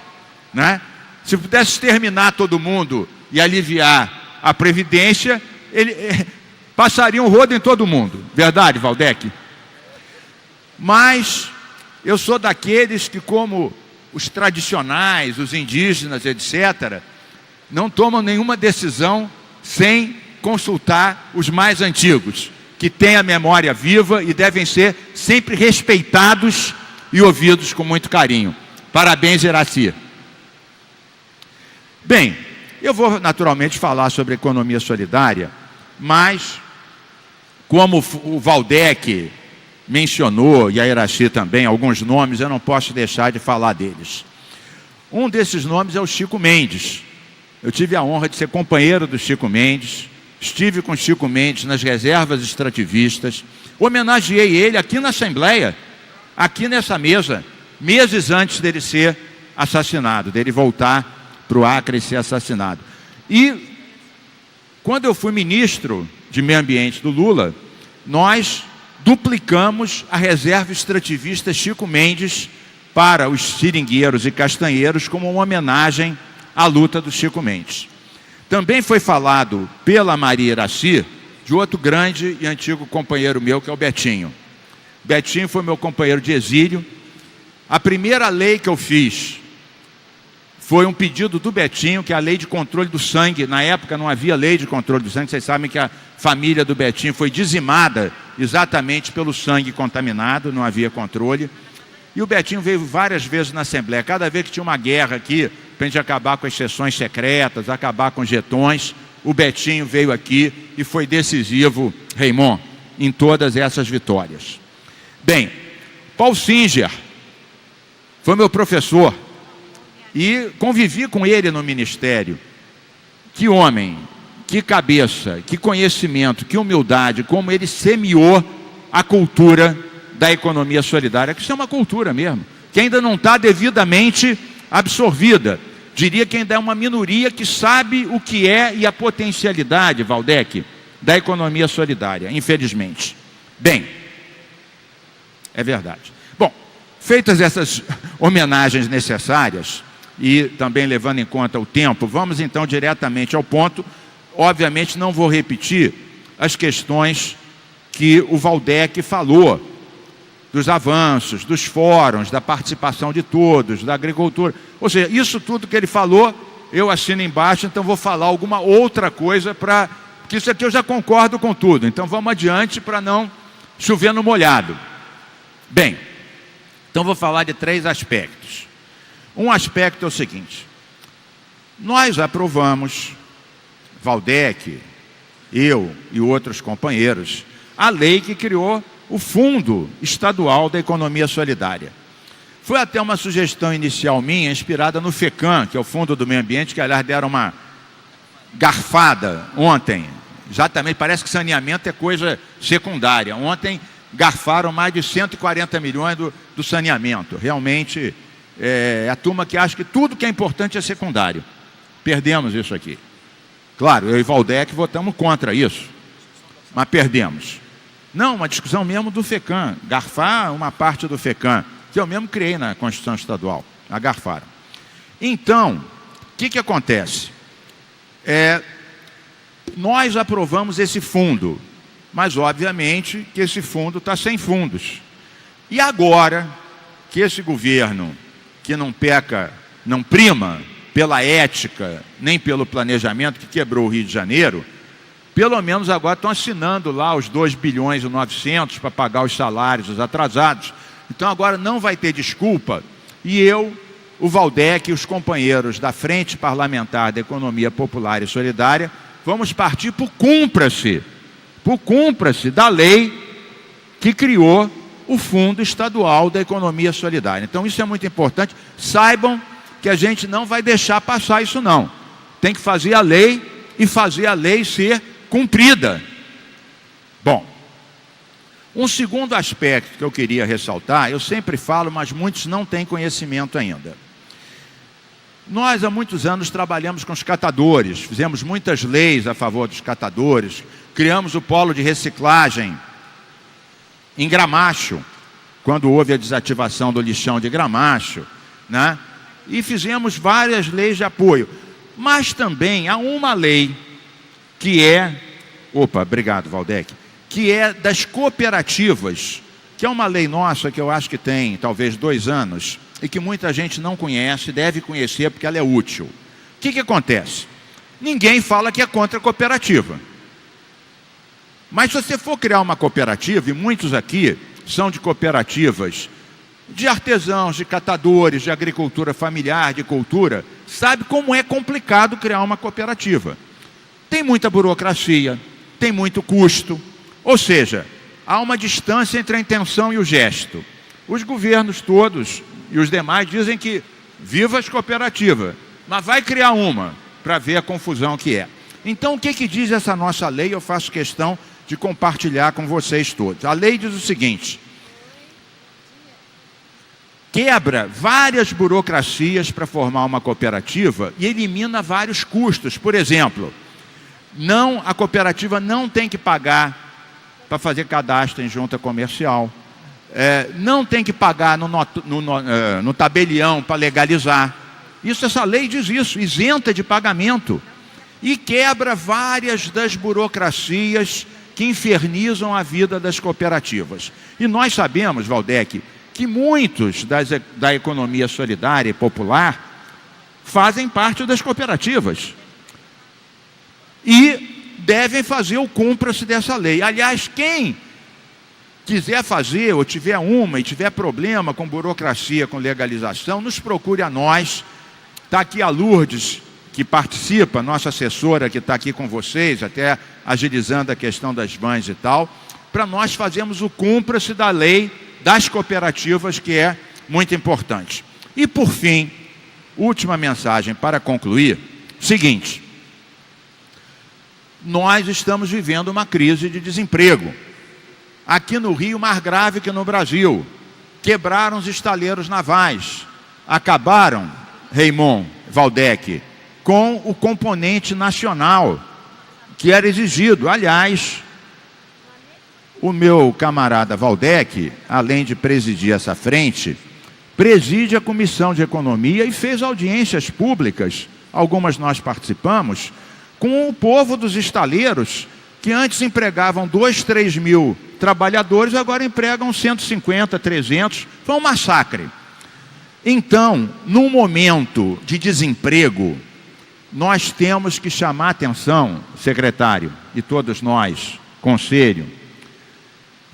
né? Se pudesse exterminar todo mundo e aliviar a Previdência, passaria um rodo em todo mundo. Verdade, Valdec? Mas eu sou daqueles que, como os tradicionais, os indígenas, etc., não tomam nenhuma decisão sem consultar os mais antigos, que têm a memória viva e devem ser sempre respeitados e ouvidos com muito carinho. Parabéns, Iraci. Bem, eu vou naturalmente falar sobre economia solidária, mas como o Valdec mencionou, e a Iraci também, alguns nomes, eu não posso deixar de falar deles. Um desses nomes é o Chico Mendes. Eu tive a honra de ser companheiro do Chico Mendes, estive com o Chico Mendes nas reservas extrativistas, homenageei ele aqui na Assembleia, aqui nessa mesa, meses antes dele ser assassinado, dele voltar para o Acre e ser assassinado. E quando eu fui ministro de Meio Ambiente do Lula, nós duplicamos a reserva extrativista Chico Mendes para os seringueiros e castanheiros como uma homenagem à luta do Chico Mendes. Também foi falado pela Maria Iraci de outro grande e antigo companheiro meu, que é o Betinho. Betinho foi meu companheiro de exílio. A primeira lei que eu fiz foi um pedido do Betinho, que é a lei de controle do sangue. Na época não havia lei de controle do sangue, vocês sabem que a família do Betinho foi dizimada exatamente pelo sangue contaminado, não havia controle. E o Betinho veio várias vezes na Assembleia, cada vez que tinha uma guerra aqui, para a gente acabar com as sessões secretas, acabar com jetões, o Betinho veio aqui e foi decisivo, Raymond, em todas essas vitórias. Bem, Paul Singer foi meu professor e convivi com ele no ministério. Que homem, que cabeça, que conhecimento, que humildade, como ele semeou a cultura da economia solidária, que isso é uma cultura mesmo, que ainda não está devidamente absorvida. Diria que ainda é uma minoria que sabe o que é e a potencialidade, Valdec, da economia solidária, infelizmente. Bem, é verdade. Bom, feitas essas homenagens necessárias e também levando em conta o tempo, vamos então diretamente ao ponto. Obviamente não vou repetir as questões que o Valdec falou, dos avanços, dos fóruns, da participação de todos, da agricultura. Ou seja, isso tudo que ele falou, eu assino embaixo, então vou falar alguma outra coisa porque isso aqui eu já concordo com tudo. Então vamos adiante para não chover no molhado. Bem, então vou falar de 3 aspectos. Um aspecto é o seguinte: nós aprovamos, Valdec, eu e outros companheiros, a lei que criou o Fundo Estadual da Economia Solidária. Foi até uma sugestão inicial minha, inspirada no FECAM, que é o Fundo do Meio Ambiente, que aliás deram uma garfada ontem. Exatamente, parece que saneamento é coisa secundária. Ontem garfaram mais de 140 milhões do saneamento. Realmente é a turma que acha que tudo que é importante é secundário. Perdemos isso aqui. Claro, eu e Valdec votamos contra isso, mas perdemos. Não, uma discussão mesmo do FECAM, garfar uma parte do FECAM, que eu mesmo criei na Constituição Estadual, a garfaram. Então, o que acontece? nós aprovamos esse fundo, mas obviamente que esse fundo está sem fundos. E agora que esse governo, que não peca, não prima pela ética, nem pelo planejamento, que quebrou o Rio de Janeiro, pelo menos agora estão assinando lá os 2 bilhões e 900 para pagar os salários, os atrasados. Então agora não vai ter desculpa. E eu, o Valdec e os companheiros da Frente Parlamentar da Economia Popular e Solidária, vamos partir por cumpra-se da lei que criou o Fundo Estadual da Economia Solidária. Então isso é muito importante. Saibam que a gente não vai deixar passar isso não. Tem que fazer a lei e fazer a lei ser cumprida. Bom, um segundo aspecto que eu queria ressaltar, eu sempre falo, mas muitos não têm conhecimento ainda. Nós há muitos anos trabalhamos com os catadores, fizemos muitas leis a favor dos catadores, criamos o polo de reciclagem em Gramacho, quando houve a desativação do lixão de Gramacho, né? E fizemos várias leis de apoio. Mas também há uma lei que é, obrigado, Valdec, que é das cooperativas, que é uma lei nossa que eu acho que tem talvez 2 anos, e que muita gente não conhece, deve conhecer porque ela é útil. O que acontece? Ninguém fala que é contra a cooperativa. Mas se você for criar uma cooperativa, e muitos aqui são de cooperativas de artesãos, de catadores, de agricultura familiar, de cultura, sabe como é complicado criar uma cooperativa. Tem muita burocracia, tem muito custo, ou seja, há uma distância entre a intenção e o gesto. Os governos todos e os demais dizem que viva as cooperativas, mas vai criar uma para ver a confusão que é. Então o que diz essa nossa lei? Eu faço questão de compartilhar com vocês todos. A lei diz o seguinte: quebra várias burocracias para formar uma cooperativa e elimina vários custos. Por exemplo, a cooperativa não tem que pagar para fazer cadastro em junta comercial, não tem que pagar no tabelião para legalizar. Essa lei diz isso, isenta de pagamento. E quebra várias das burocracias que infernizam a vida das cooperativas. E nós sabemos, Valdec, que muitos da economia solidária e popular fazem parte das cooperativas e devem fazer o cumpra-se dessa lei. Aliás, quem quiser fazer ou tiver uma e tiver problema com burocracia, com legalização, nos procure a nós. Está aqui a Lourdes, que participa, nossa assessora que está aqui com vocês, até agilizando a questão das vans e tal, para nós fazermos o cumpra-se da lei das cooperativas, que é muito importante. E por fim, última mensagem para concluir, seguinte: nós estamos vivendo uma crise de desemprego. Aqui no Rio, mais grave que no Brasil. Quebraram os estaleiros navais. Acabaram, Raymond, Valdec, com o componente nacional que era exigido. Aliás, o meu camarada Valdec, além de presidir essa frente, preside a Comissão de Economia e fez audiências públicas, algumas nós participamos, com o povo dos estaleiros, que antes empregavam 2, 3 mil trabalhadores, agora empregam 150, 300, foi um massacre. Então, num momento de desemprego, nós temos que chamar a atenção, secretário, e todos nós, conselho,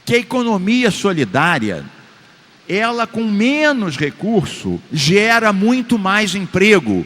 que a economia solidária, ela com menos recurso, gera muito mais emprego.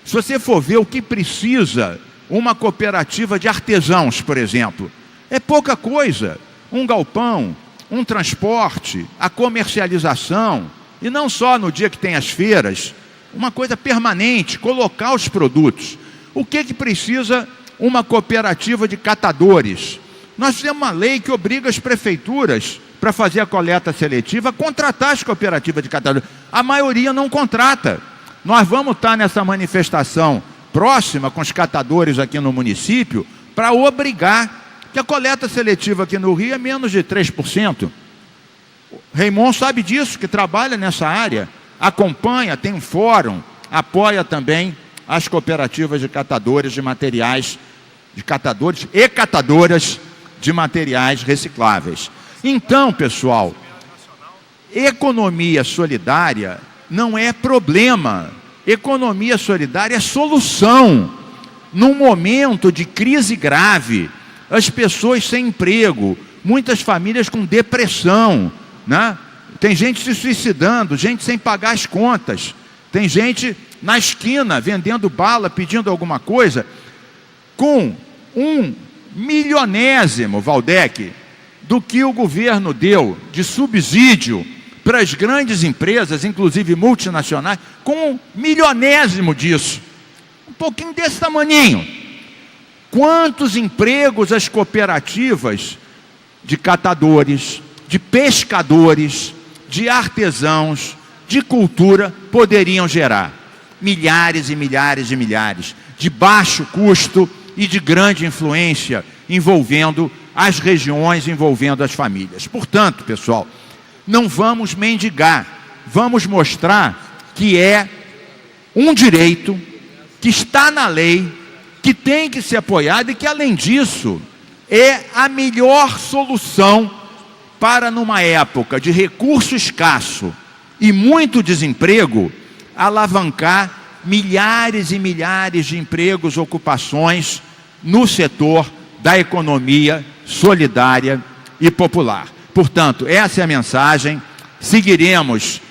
Se você for ver o que precisa uma cooperativa de artesãos, por exemplo, é pouca coisa. Um galpão, um transporte, a comercialização, e não só no dia que tem as feiras, uma coisa permanente, colocar os produtos. O que precisa uma cooperativa de catadores? Nós temos uma lei que obriga as prefeituras, para fazer a coleta seletiva, a contratar as cooperativas de catadores. A maioria não contrata. Nós vamos estar nessa manifestação próxima com os catadores aqui no município, para obrigar, que a coleta seletiva aqui no Rio é menos de 3%. Raymond sabe disso, que trabalha nessa área, acompanha, tem um fórum, apoia também as cooperativas de catadores de materiais, de catadores e catadoras de materiais recicláveis. Então, pessoal, economia solidária não é problema. Economia solidária é solução. Num momento de crise grave, as pessoas sem emprego, muitas famílias com depressão, né? Tem gente se suicidando, gente sem pagar as contas, tem gente na esquina vendendo bala, pedindo alguma coisa, com 1/1000º, Valdec, do que o governo deu de subsídio para as grandes empresas, inclusive multinacionais, com 1/1000º disso. Um pouquinho desse tamaninho. Quantos empregos as cooperativas de catadores, de pescadores, de artesãos, de cultura poderiam gerar? Milhares e milhares e milhares, de baixo custo e de grande influência, envolvendo as regiões, envolvendo as famílias. Portanto, pessoal, não vamos mendigar, vamos mostrar que é um direito, que está na lei, que tem que ser apoiado e que, além disso, é a melhor solução para, numa época de recurso escasso e muito desemprego, alavancar milhares e milhares de empregos, ocupações no setor da economia solidária e popular. Portanto, essa é a mensagem. Seguiremos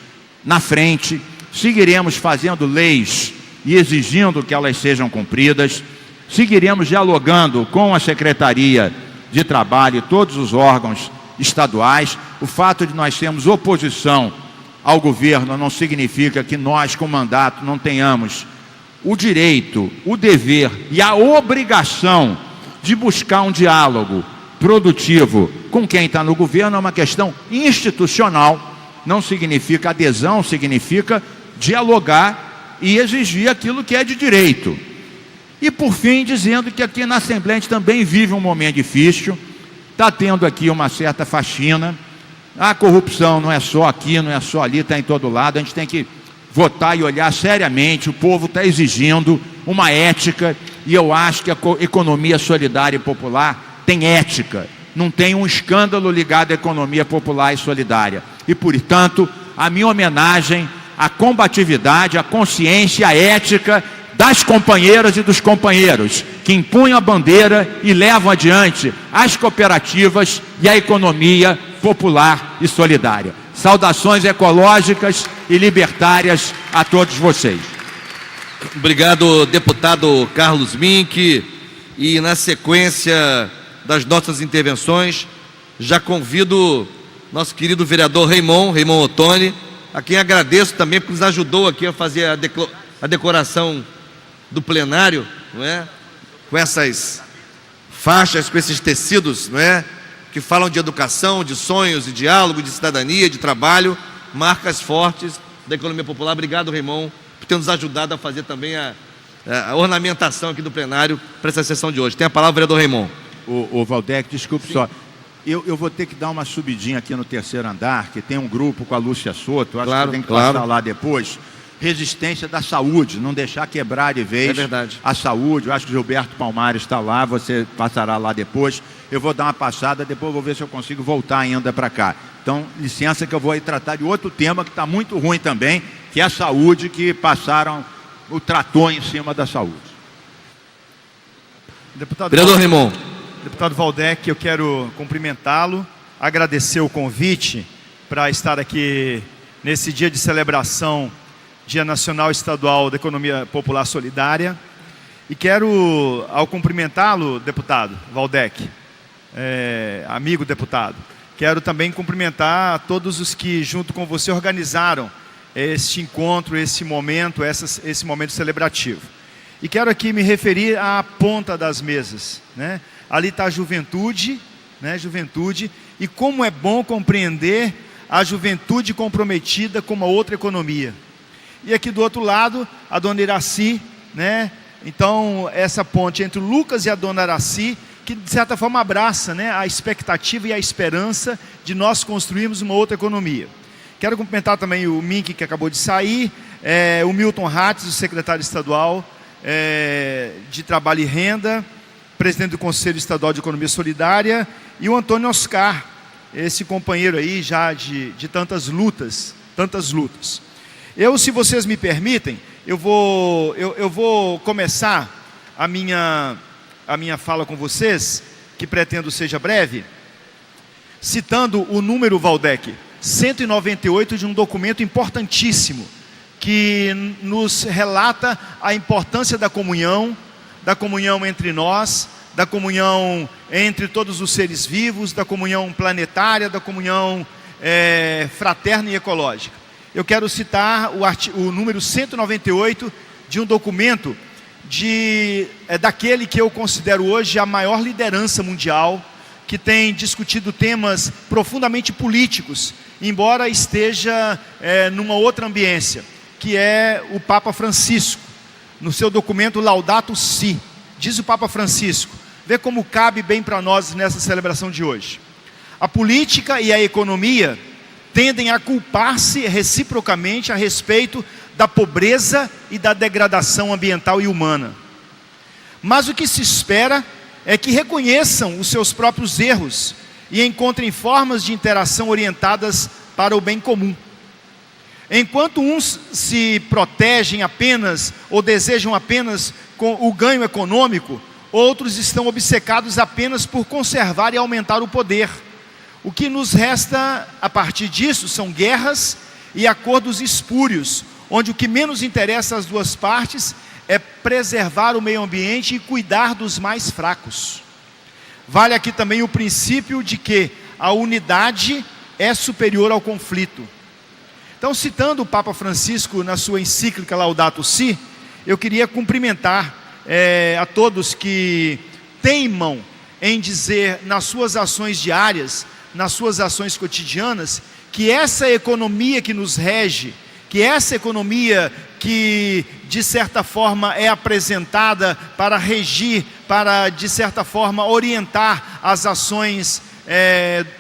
na frente, seguiremos fazendo leis e exigindo que elas sejam cumpridas, seguiremos dialogando com a Secretaria de Trabalho e todos os órgãos estaduais. O fato de nós termos oposição ao governo não significa que nós, com mandato, não tenhamos o direito, o dever e a obrigação de buscar um diálogo produtivo com quem está no governo. É uma questão institucional, não significa adesão, significa dialogar e exigir aquilo que é de direito. E por fim, dizendo que aqui na Assembleia a gente também vive um momento difícil, está tendo aqui uma certa faxina, a corrupção não é só aqui, não é só ali, está em todo lado. A gente tem que votar e olhar seriamente. O povo está exigindo uma ética, e eu acho que a economia solidária e popular tem ética, não tem um escândalo ligado à economia popular e solidária. E, portanto, a minha homenagem à combatividade, à consciência, à ética das companheiras e dos companheiros que empunham a bandeira e levam adiante as cooperativas e a economia popular e solidária. Saudações ecológicas e libertárias a todos vocês. Obrigado, deputado Carlos Mink. E na sequência das nossas intervenções, já convido nosso querido vereador Raymond Ottoni, a quem agradeço também porque nos ajudou aqui a fazer a decoração do plenário, não é? Com essas faixas, com esses tecidos, não é? Que falam de educação, de sonhos, de diálogo, de cidadania, de trabalho, marcas fortes da economia popular. Obrigado, Raymond, por ter nos ajudado a fazer também a ornamentação aqui do plenário para essa sessão de hoje. Tem a palavra o vereador Raymond. O Valdec, desculpe. Sim. Só. Eu vou ter que dar uma subidinha aqui no terceiro andar, que tem um grupo com a Lúcia Soto, acho que tem que passar lá depois. Resistência da saúde, não deixar quebrar de vez a saúde. Eu acho que o Gilberto Palmares está lá, você passará lá depois. Eu vou dar uma passada, depois vou ver se eu consigo voltar ainda para cá. Então, licença que eu vou aí tratar de outro tema que está muito ruim também, que é a saúde, que passaram o trator em cima da saúde. Vereador Raymond. Deputado Valdec, eu quero cumprimentá-lo, agradecer o convite para estar aqui nesse dia de celebração, Dia Nacional Estadual da Economia Popular Solidária. E quero, ao cumprimentá-lo, deputado Valdec, amigo deputado, quero também cumprimentar todos os que, junto com você, organizaram este encontro, esse momento celebrativo. E quero aqui me referir à ponta das mesas, né? Ali está a juventude, né? Juventude, e como é bom compreender a juventude comprometida com uma outra economia. E aqui do outro lado, a dona Iraci, né? Então, essa ponte entre o Lucas e a dona Iraci, que de certa forma abraça, né, a expectativa e a esperança de nós construirmos uma outra economia. Quero cumprimentar também o Mink, que acabou de sair, o Milton Hatz, o secretário estadual, de Trabalho e Renda, presidente do Conselho Estadual de Economia Solidária, e o Antônio Oscar, esse companheiro aí já de tantas lutas. Eu, se vocês me permitem, eu vou começar a minha fala com vocês, que pretendo seja breve, citando o número, Valdec, 198 de um documento importantíssimo, que nos relata a importância da comunhão entre nós, da comunhão entre todos os seres vivos, da comunhão planetária, da comunhão fraterna e ecológica. Eu quero citar o número 198 de um documento daquele que eu considero hoje a maior liderança mundial, que tem discutido temas profundamente políticos, embora esteja numa outra ambiência, que é o Papa Francisco. No seu documento Laudato Si, diz o Papa Francisco, vê como cabe bem para nós nessa celebração de hoje: a política e a economia tendem a culpar-se reciprocamente a respeito da pobreza e da degradação ambiental e humana. Mas o que se espera é que reconheçam os seus próprios erros e encontrem formas de interação orientadas para o bem comum. Enquanto uns se protegem apenas ou desejam apenas com o ganho econômico, outros estão obcecados apenas por conservar e aumentar o poder. O que nos resta a partir disso são guerras e acordos espúrios, onde o que menos interessa às duas partes é preservar o meio ambiente e cuidar dos mais fracos. Vale aqui também o princípio de que a unidade é superior ao conflito. Então, citando o Papa Francisco na sua encíclica Laudato Si, eu queria cumprimentar a todos que teimam em dizer nas suas ações diárias, nas suas ações cotidianas, que essa economia que nos rege, que essa economia que de certa forma é apresentada para regir, para de certa forma orientar as ações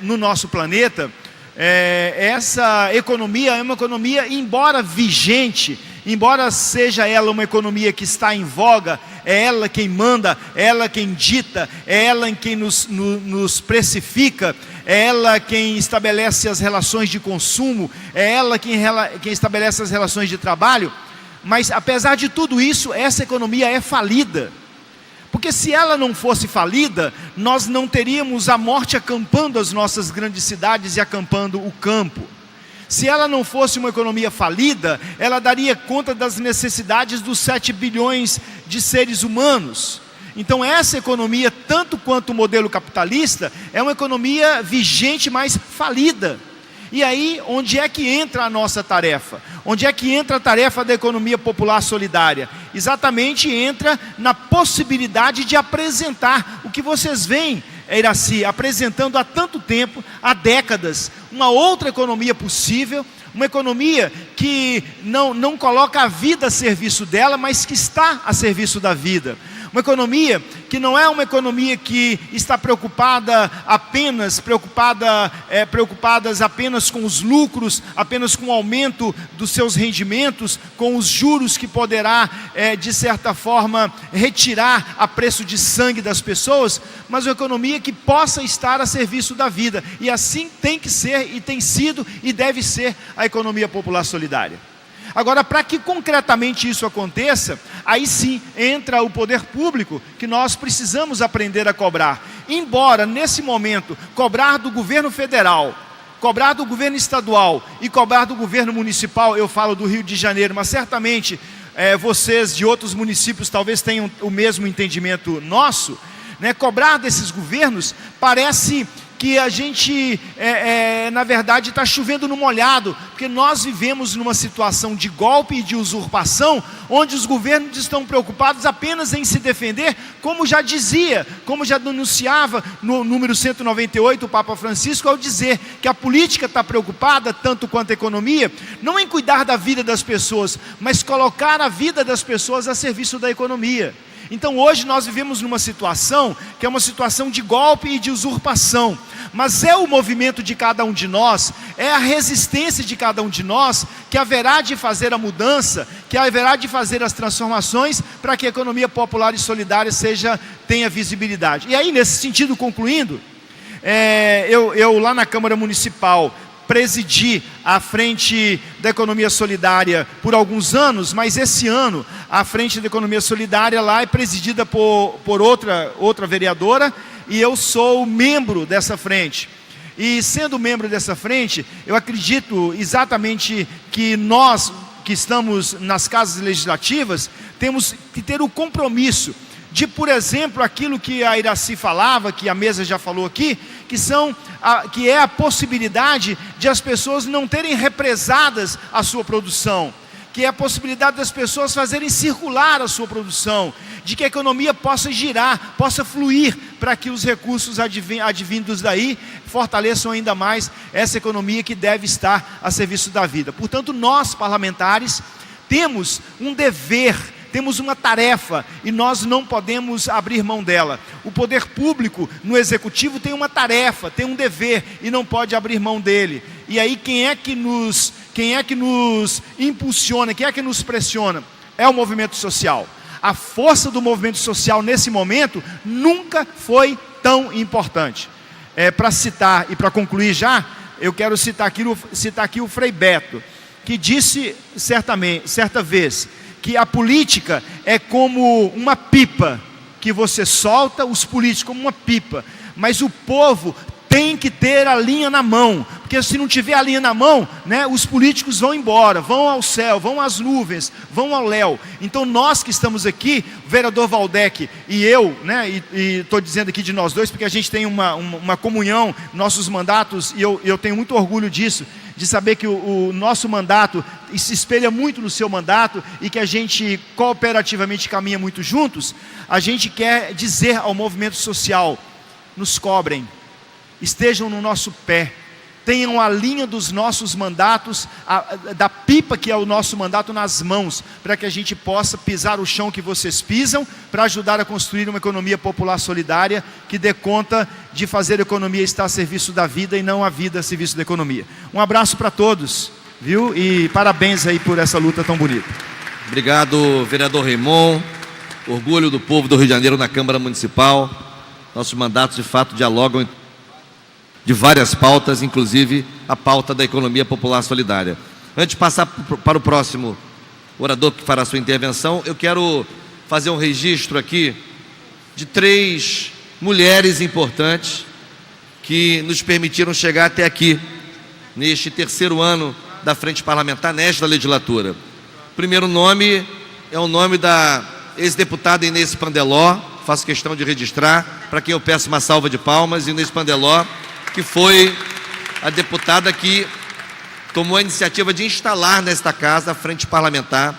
no nosso planeta, essa economia é uma economia, embora vigente, embora seja ela uma economia que está em voga, é ela quem manda, é ela quem dita, é ela quem nos precifica, é ela quem estabelece as relações de consumo, é ela quem estabelece as relações de trabalho. Mas apesar de tudo isso, essa economia é falida. Porque se ela não fosse falida, nós não teríamos a morte acampando as nossas grandes cidades e acampando o campo. Se ela não fosse uma economia falida, ela daria conta das necessidades dos 7 bilhões de seres humanos. Então essa economia, tanto quanto o modelo capitalista, é uma economia vigente, mas falida. E aí, onde é que entra a nossa tarefa? Onde é que entra a tarefa da economia popular solidária? Exatamente entra na possibilidade de apresentar o que vocês veem, Iraci, apresentando há tanto tempo, há décadas, uma outra economia possível, uma economia que não coloca a vida a serviço dela, mas que está a serviço da vida. Uma economia que não é uma economia que está preocupadas apenas com os lucros, apenas com o aumento dos seus rendimentos, com os juros que poderá, de certa forma, retirar a preço de sangue das pessoas, mas uma economia que possa estar a serviço da vida. E assim tem que ser, e tem sido, e deve ser a economia popular solidária. Agora, para que concretamente isso aconteça, aí sim entra o poder público, que nós precisamos aprender a cobrar. Embora, nesse momento, cobrar do governo federal, cobrar do governo estadual e cobrar do governo municipal, eu falo do Rio de Janeiro, mas certamente vocês de outros municípios talvez tenham o mesmo entendimento nosso, né? Cobrar desses governos parece que a gente, na verdade, está chovendo no molhado, porque nós vivemos numa situação de golpe e de usurpação, onde os governos estão preocupados apenas em se defender, como já dizia, como já denunciava no número 198 o Papa Francisco, ao dizer que a política está preocupada, tanto quanto a economia, não em cuidar da vida das pessoas, mas colocar a vida das pessoas a serviço da economia. Então hoje nós vivemos numa situação que é uma situação de golpe e de usurpação, mas é o movimento de cada um de nós, é a resistência de cada um de nós que haverá de fazer a mudança, que haverá de fazer as transformações para que a economia popular e solidária tenha visibilidade. E aí, nesse sentido, concluindo, eu lá na Câmara Municipal presidi a frente da economia solidária por alguns anos, mas esse ano a frente da economia solidária lá é presidida por outra vereadora, e eu sou membro dessa frente. E sendo membro dessa frente, eu acredito exatamente que nós que estamos nas casas legislativas temos que ter o compromisso de, por exemplo, aquilo que a Iracy falava, que a mesa já falou aqui, que é a possibilidade de as pessoas não terem represadas a sua produção, que é a possibilidade das pessoas fazerem circular a sua produção, de que a economia possa girar, possa fluir, para que os recursos advindos daí fortaleçam ainda mais essa economia que deve estar a serviço da vida. Portanto, nós parlamentares temos um dever, temos uma tarefa, e nós não podemos abrir mão dela. O poder público no executivo tem uma tarefa, tem um dever, e não pode abrir mão dele. E aí quem é que nos impulsiona, quem é que nos pressiona? É o movimento social. A força do movimento social nesse momento nunca foi tão importante. Para citar e para concluir já, eu quero citar aqui o Frei Beto, que disse certa vez que a política é como uma pipa, que você solta os políticos como uma pipa, mas o povo tem que ter a linha na mão, porque se não tiver a linha na mão, né, os políticos vão embora, vão ao céu, vão às nuvens, vão ao léu. Então nós que estamos aqui, o vereador Waldeck e eu, né, e estou dizendo aqui de nós dois, porque a gente tem uma comunhão, nossos mandatos, e eu tenho muito orgulho disso, de saber que o nosso mandato se espelha muito no seu mandato, e que a gente cooperativamente caminha muito juntos. A gente quer dizer ao movimento social: nos cobrem, estejam no nosso pé, tenham a linha dos nossos mandatos, da pipa que é o nosso mandato, nas mãos, para que a gente possa pisar o chão que vocês pisam, para ajudar a construir uma economia popular solidária, que dê conta de fazer a economia estar a serviço da vida, e não a vida a serviço da economia. Um abraço para todos, viu? E parabéns aí por essa luta tão bonita. Obrigado, vereador Raymond. Orgulho do povo do Rio de Janeiro na Câmara Municipal. Nossos mandatos, de fato, dialogam de várias pautas, inclusive a pauta da economia popular solidária. Antes de passar para o próximo orador que fará a sua intervenção, eu quero fazer um registro aqui de 3 mulheres importantes que nos permitiram chegar até aqui, neste 3º ano da Frente Parlamentar, nesta legislatura. O primeiro nome é o nome da ex-deputada Inês Pandeló, faço questão de registrar, para quem eu peço uma salva de palmas. Inês Pandeló, que foi a deputada que tomou a iniciativa de instalar nesta casa a Frente Parlamentar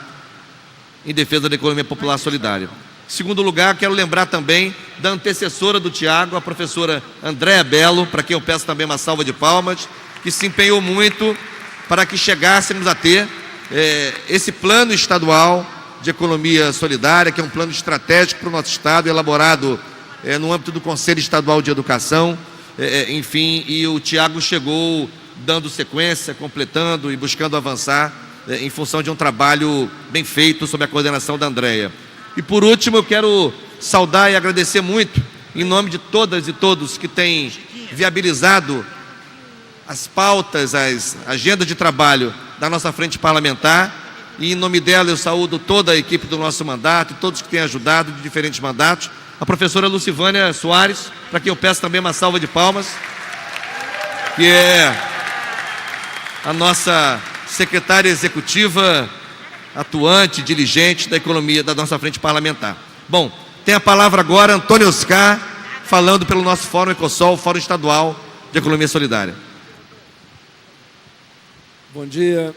em defesa da economia popular solidária. Em segundo lugar, quero lembrar também da antecessora do Tiago, a professora Andréa Belo, para quem eu peço também uma salva de palmas, que se empenhou muito para que chegássemos a ter esse plano estadual de economia solidária, que é um plano estratégico para o nosso Estado, elaborado no âmbito do Conselho Estadual de Educação. Enfim, e o Tiago chegou dando sequência, completando e buscando avançar em função de um trabalho bem feito sob a coordenação da Andréa. E por último, eu quero saudar e agradecer muito, em nome de todas e todos que têm viabilizado as pautas, as agendas de trabalho da nossa frente parlamentar, e em nome dela eu saúdo toda a equipe do nosso mandato, todos que têm ajudado de diferentes mandatos, a professora Lucivânia Soares, para quem eu peço também uma salva de palmas, que é a nossa secretária executiva, atuante, diligente da economia da nossa frente parlamentar. Bom, tem a palavra agora Antônio Oscar, falando pelo nosso Fórum Ecosol, Fórum Estadual de Economia Solidária. Bom dia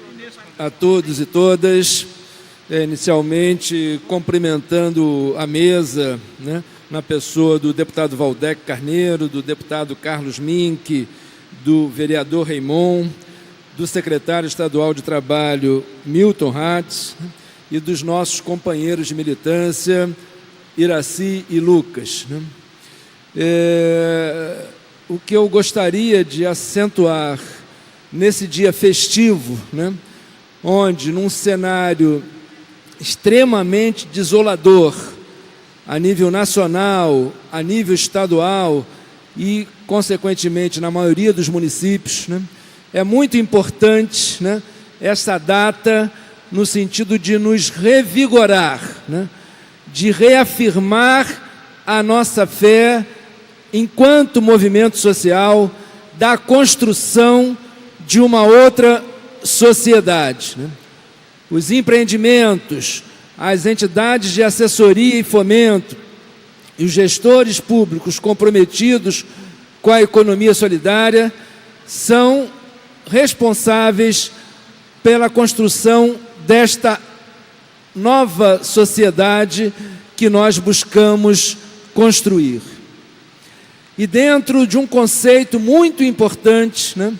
a todos e todas. Inicialmente, cumprimentando a mesa, né, na pessoa do deputado Waldeck Carneiro, do deputado Carlos Mink, do vereador Raymond, do secretário estadual de Trabalho Milton Hatz, e dos nossos companheiros de militância Iraci e Lucas, né? O que eu gostaria de acentuar nesse dia festivo, né, onde num cenário extremamente desolador, a nível nacional, a nível estadual e, consequentemente, na maioria dos municípios, né, é muito importante, né, essa data no sentido de nos revigorar, né, de reafirmar a nossa fé enquanto movimento social da construção de uma outra sociedade, né? Os empreendimentos, as entidades de assessoria e fomento e os gestores públicos comprometidos com a economia solidária são responsáveis pela construção desta nova sociedade que nós buscamos construir. E dentro de um conceito muito importante, né,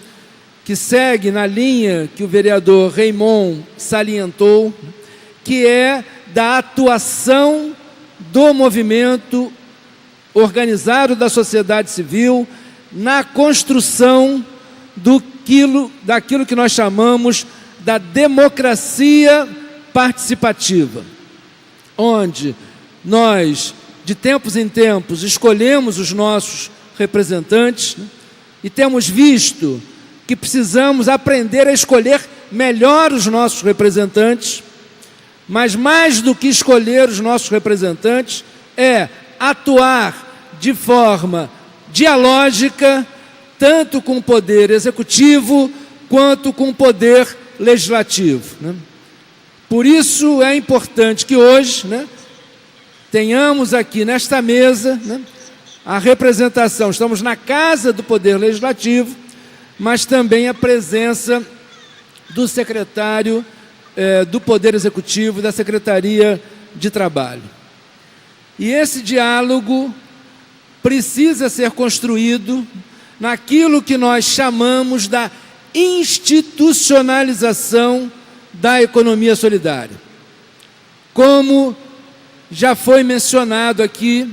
que segue na linha que o vereador Raymond salientou, que é da atuação do movimento organizado da sociedade civil na construção daquilo que nós chamamos da democracia participativa, onde nós, de tempos em tempos, escolhemos os nossos representantes, né, e temos visto que precisamos aprender a escolher melhor os nossos representantes, mas mais do que escolher os nossos representantes, é atuar de forma dialógica, tanto com o poder executivo, quanto com o poder legislativo, né? Por isso é importante que hoje, né, tenhamos aqui nesta mesa, né, a representação, estamos na casa do Poder Legislativo, mas também a presença do secretário do Poder Executivo, da Secretaria de Trabalho. E esse diálogo precisa ser construído naquilo que nós chamamos da institucionalização da economia solidária. Como já foi mencionado aqui,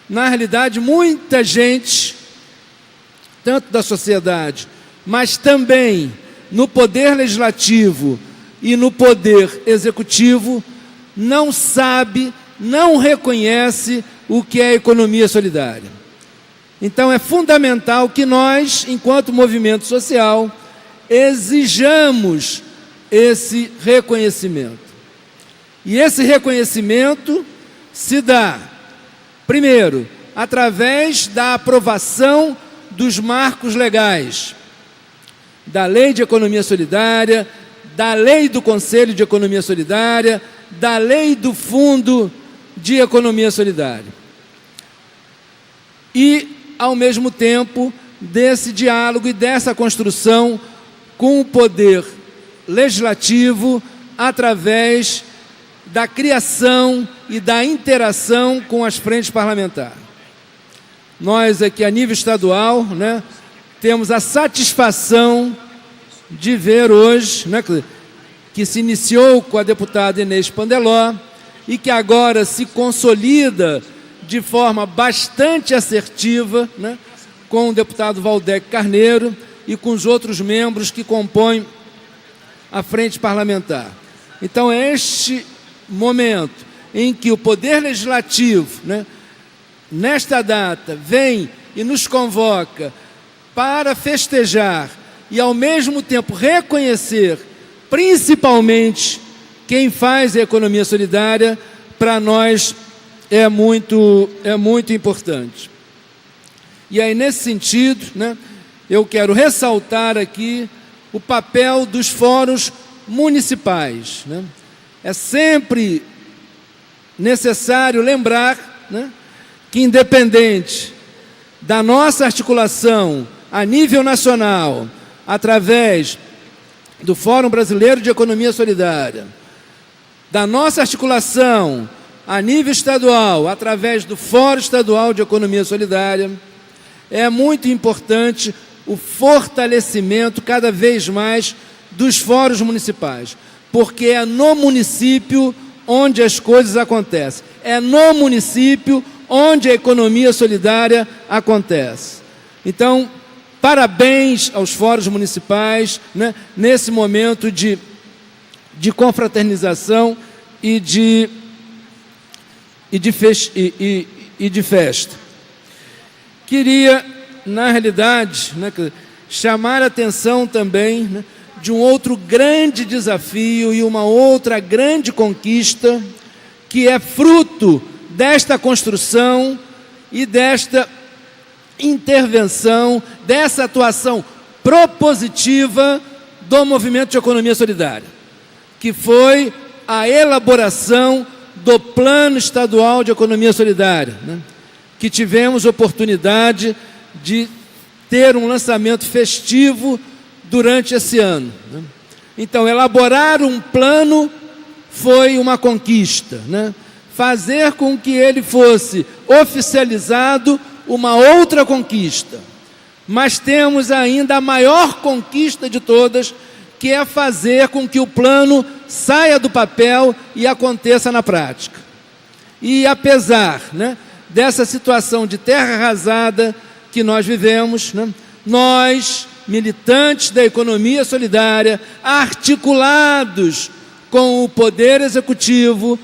na realidade, muita gente, tanto da sociedade, mas também no poder legislativo e no poder executivo, não sabe, não reconhece o que é economia solidária. Então, é fundamental que nós, enquanto movimento social, exijamos esse reconhecimento. E esse reconhecimento se dá, primeiro, através da aprovação dos marcos legais, da Lei de Economia Solidária, da Lei do Conselho de Economia Solidária, da Lei do Fundo de Economia Solidária. E, ao mesmo tempo, desse diálogo e dessa construção com o poder legislativo através da criação e da interação com as frentes parlamentares. Nós aqui a nível estadual, né, temos a satisfação de ver hoje, né, que se iniciou com a deputada Inês Pandeló e que agora se consolida de forma bastante assertiva, né, com o deputado Valdec Carneiro e com os outros membros que compõem a frente parlamentar. Então, é este momento em que o Poder Legislativo, né, nesta data, vem e nos convoca para festejar e, ao mesmo tempo, reconhecer, principalmente, quem faz a economia solidária, para nós é muito importante. E aí, nesse sentido, né, eu quero ressaltar aqui o papel dos fóruns municipais, né? É sempre necessário lembrar, né, que, independente da nossa articulação a nível nacional, através do Fórum Brasileiro de Economia Solidária, da nossa articulação a nível estadual, através do Fórum Estadual de Economia Solidária, é muito importante o fortalecimento cada vez mais dos fóruns municipais, porque é no município onde as coisas acontecem. É no município onde a economia solidária acontece. Então, parabéns aos fóruns municipais, né, nesse momento de confraternização e de festa. Queria, na realidade, né, chamar a atenção também, né, de um outro grande desafio e uma outra grande conquista que é fruto desta construção e desta intervenção, dessa atuação propositiva do movimento de economia solidária, que foi a elaboração do Plano Estadual de Economia Solidária, né, que tivemos oportunidade de ter um lançamento festivo durante esse ano, né? Então, elaborar um plano foi uma conquista, né? Fazer com que ele fosse oficializado, uma outra conquista. Mas temos ainda a maior conquista de todas, que é fazer com que o plano saia do papel e aconteça na prática. E apesar, né, dessa situação de terra arrasada que nós vivemos, né, nós, militantes da economia solidária, articulados com o Poder Executivo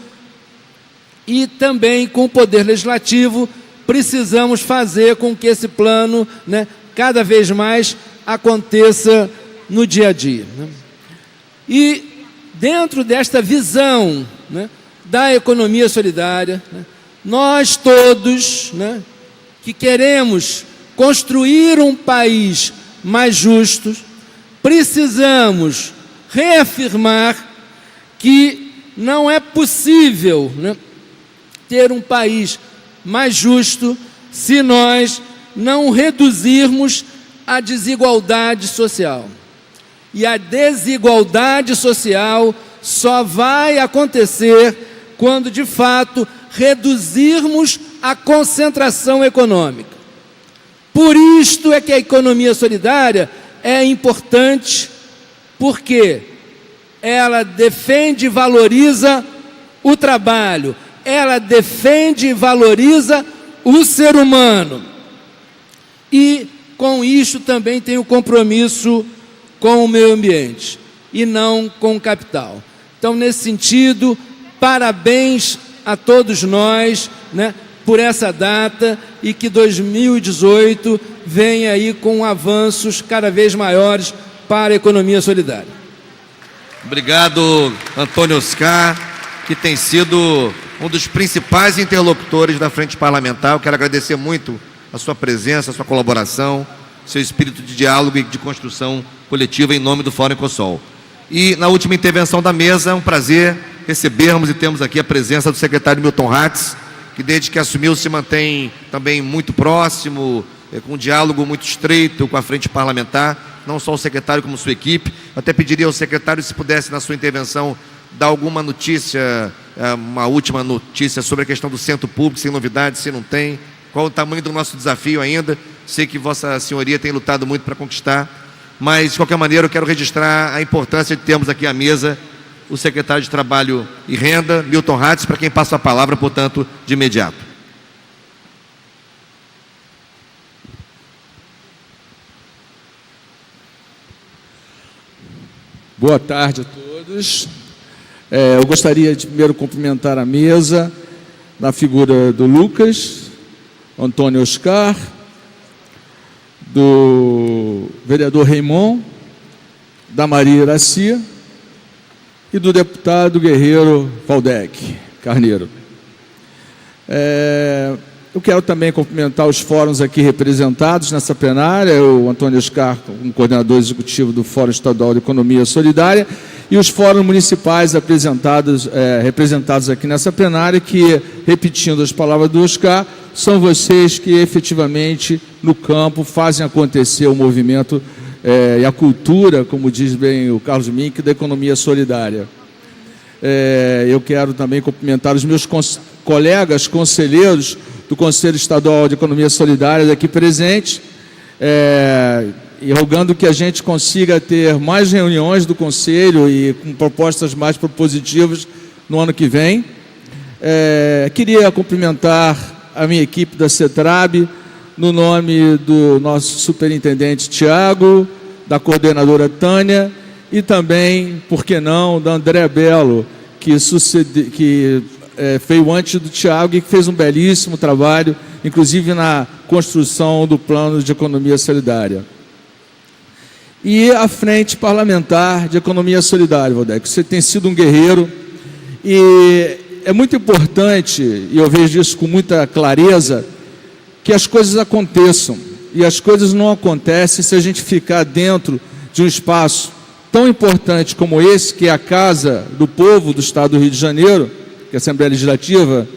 e também com o Poder Legislativo, precisamos fazer com que esse plano, né, cada vez mais aconteça no dia a dia, né? E dentro desta visão, né, da economia solidária, né, nós todos, né, que queremos construir um país mais justo, precisamos reafirmar que não é possível, né, ter um país mais justo se nós não reduzirmos a desigualdade social. E a desigualdade social só vai acontecer quando, de fato, reduzirmos a concentração econômica. Por isto é que a economia solidária é importante, porque ela defende e valoriza o trabalho, ela defende e valoriza o ser humano. E, com isso, também tem o compromisso com o meio ambiente, e não com o capital. Então, nesse sentido, parabéns a todos nós, né, por essa data, e que 2018 venha aí com avanços cada vez maiores para a economia solidária. Obrigado, Antônio Oscar, que tem sido um dos principais interlocutores da Frente Parlamentar. Eu quero agradecer muito a sua presença, a sua colaboração, seu espírito de diálogo e de construção coletiva em nome do Fórum Ecosol. E na última intervenção da mesa, é um prazer recebermos e temos aqui a presença do secretário Milton Hatz, que desde que assumiu se mantém também muito próximo, com um diálogo muito estreito com a Frente Parlamentar, não só o secretário como sua equipe. Eu até pediria ao secretário, se pudesse na sua intervenção dar alguma notícia, uma última notícia sobre a questão do centro público, sem novidades, se não tem, qual o tamanho do nosso desafio ainda. Sei que Vossa Senhoria tem lutado muito para conquistar, mas, de qualquer maneira, eu quero registrar a importância de termos aqui à mesa o secretário de Trabalho e Renda, Milton Hatz, para quem passa a palavra, portanto, de imediato. Boa tarde a todos. Eu gostaria de primeiro cumprimentar a mesa na figura do Lucas, Antônio Oscar, do vereador Raimon, da Maria Iracia e do deputado guerreiro Valdec Carneiro. Eu quero também cumprimentar os fóruns aqui representados nessa plenária, o Antônio Oscar, como coordenador executivo do Fórum Estadual de Economia Solidária, e os fóruns municipais representados aqui nessa plenária, que, repetindo as palavras do Oscar, são vocês que efetivamente no campo fazem acontecer o movimento e a cultura, como diz bem o Carlos Mink, da economia solidária. Eu quero também cumprimentar os meus colegas conselheiros do Conselho Estadual de Economia Solidária aqui presentes, e rogando que a gente consiga ter mais reuniões do Conselho e com propostas mais propositivas no ano que vem. Queria cumprimentar a minha equipe da CETRAB, no nome do nosso superintendente Tiago, da coordenadora Tânia e também, por que não, da André Belo, que veio antes do Tiago e que fez um belíssimo trabalho, inclusive na construção do plano de economia solidária. E a Frente Parlamentar de Economia Solidária, Valdec, você tem sido um guerreiro e é muito importante, e eu vejo isso com muita clareza, que as coisas aconteçam. E as coisas não acontecem se a gente ficar dentro de um espaço tão importante como esse, que é a Casa do Povo do Estado do Rio de Janeiro, que é a Assembleia Legislativa,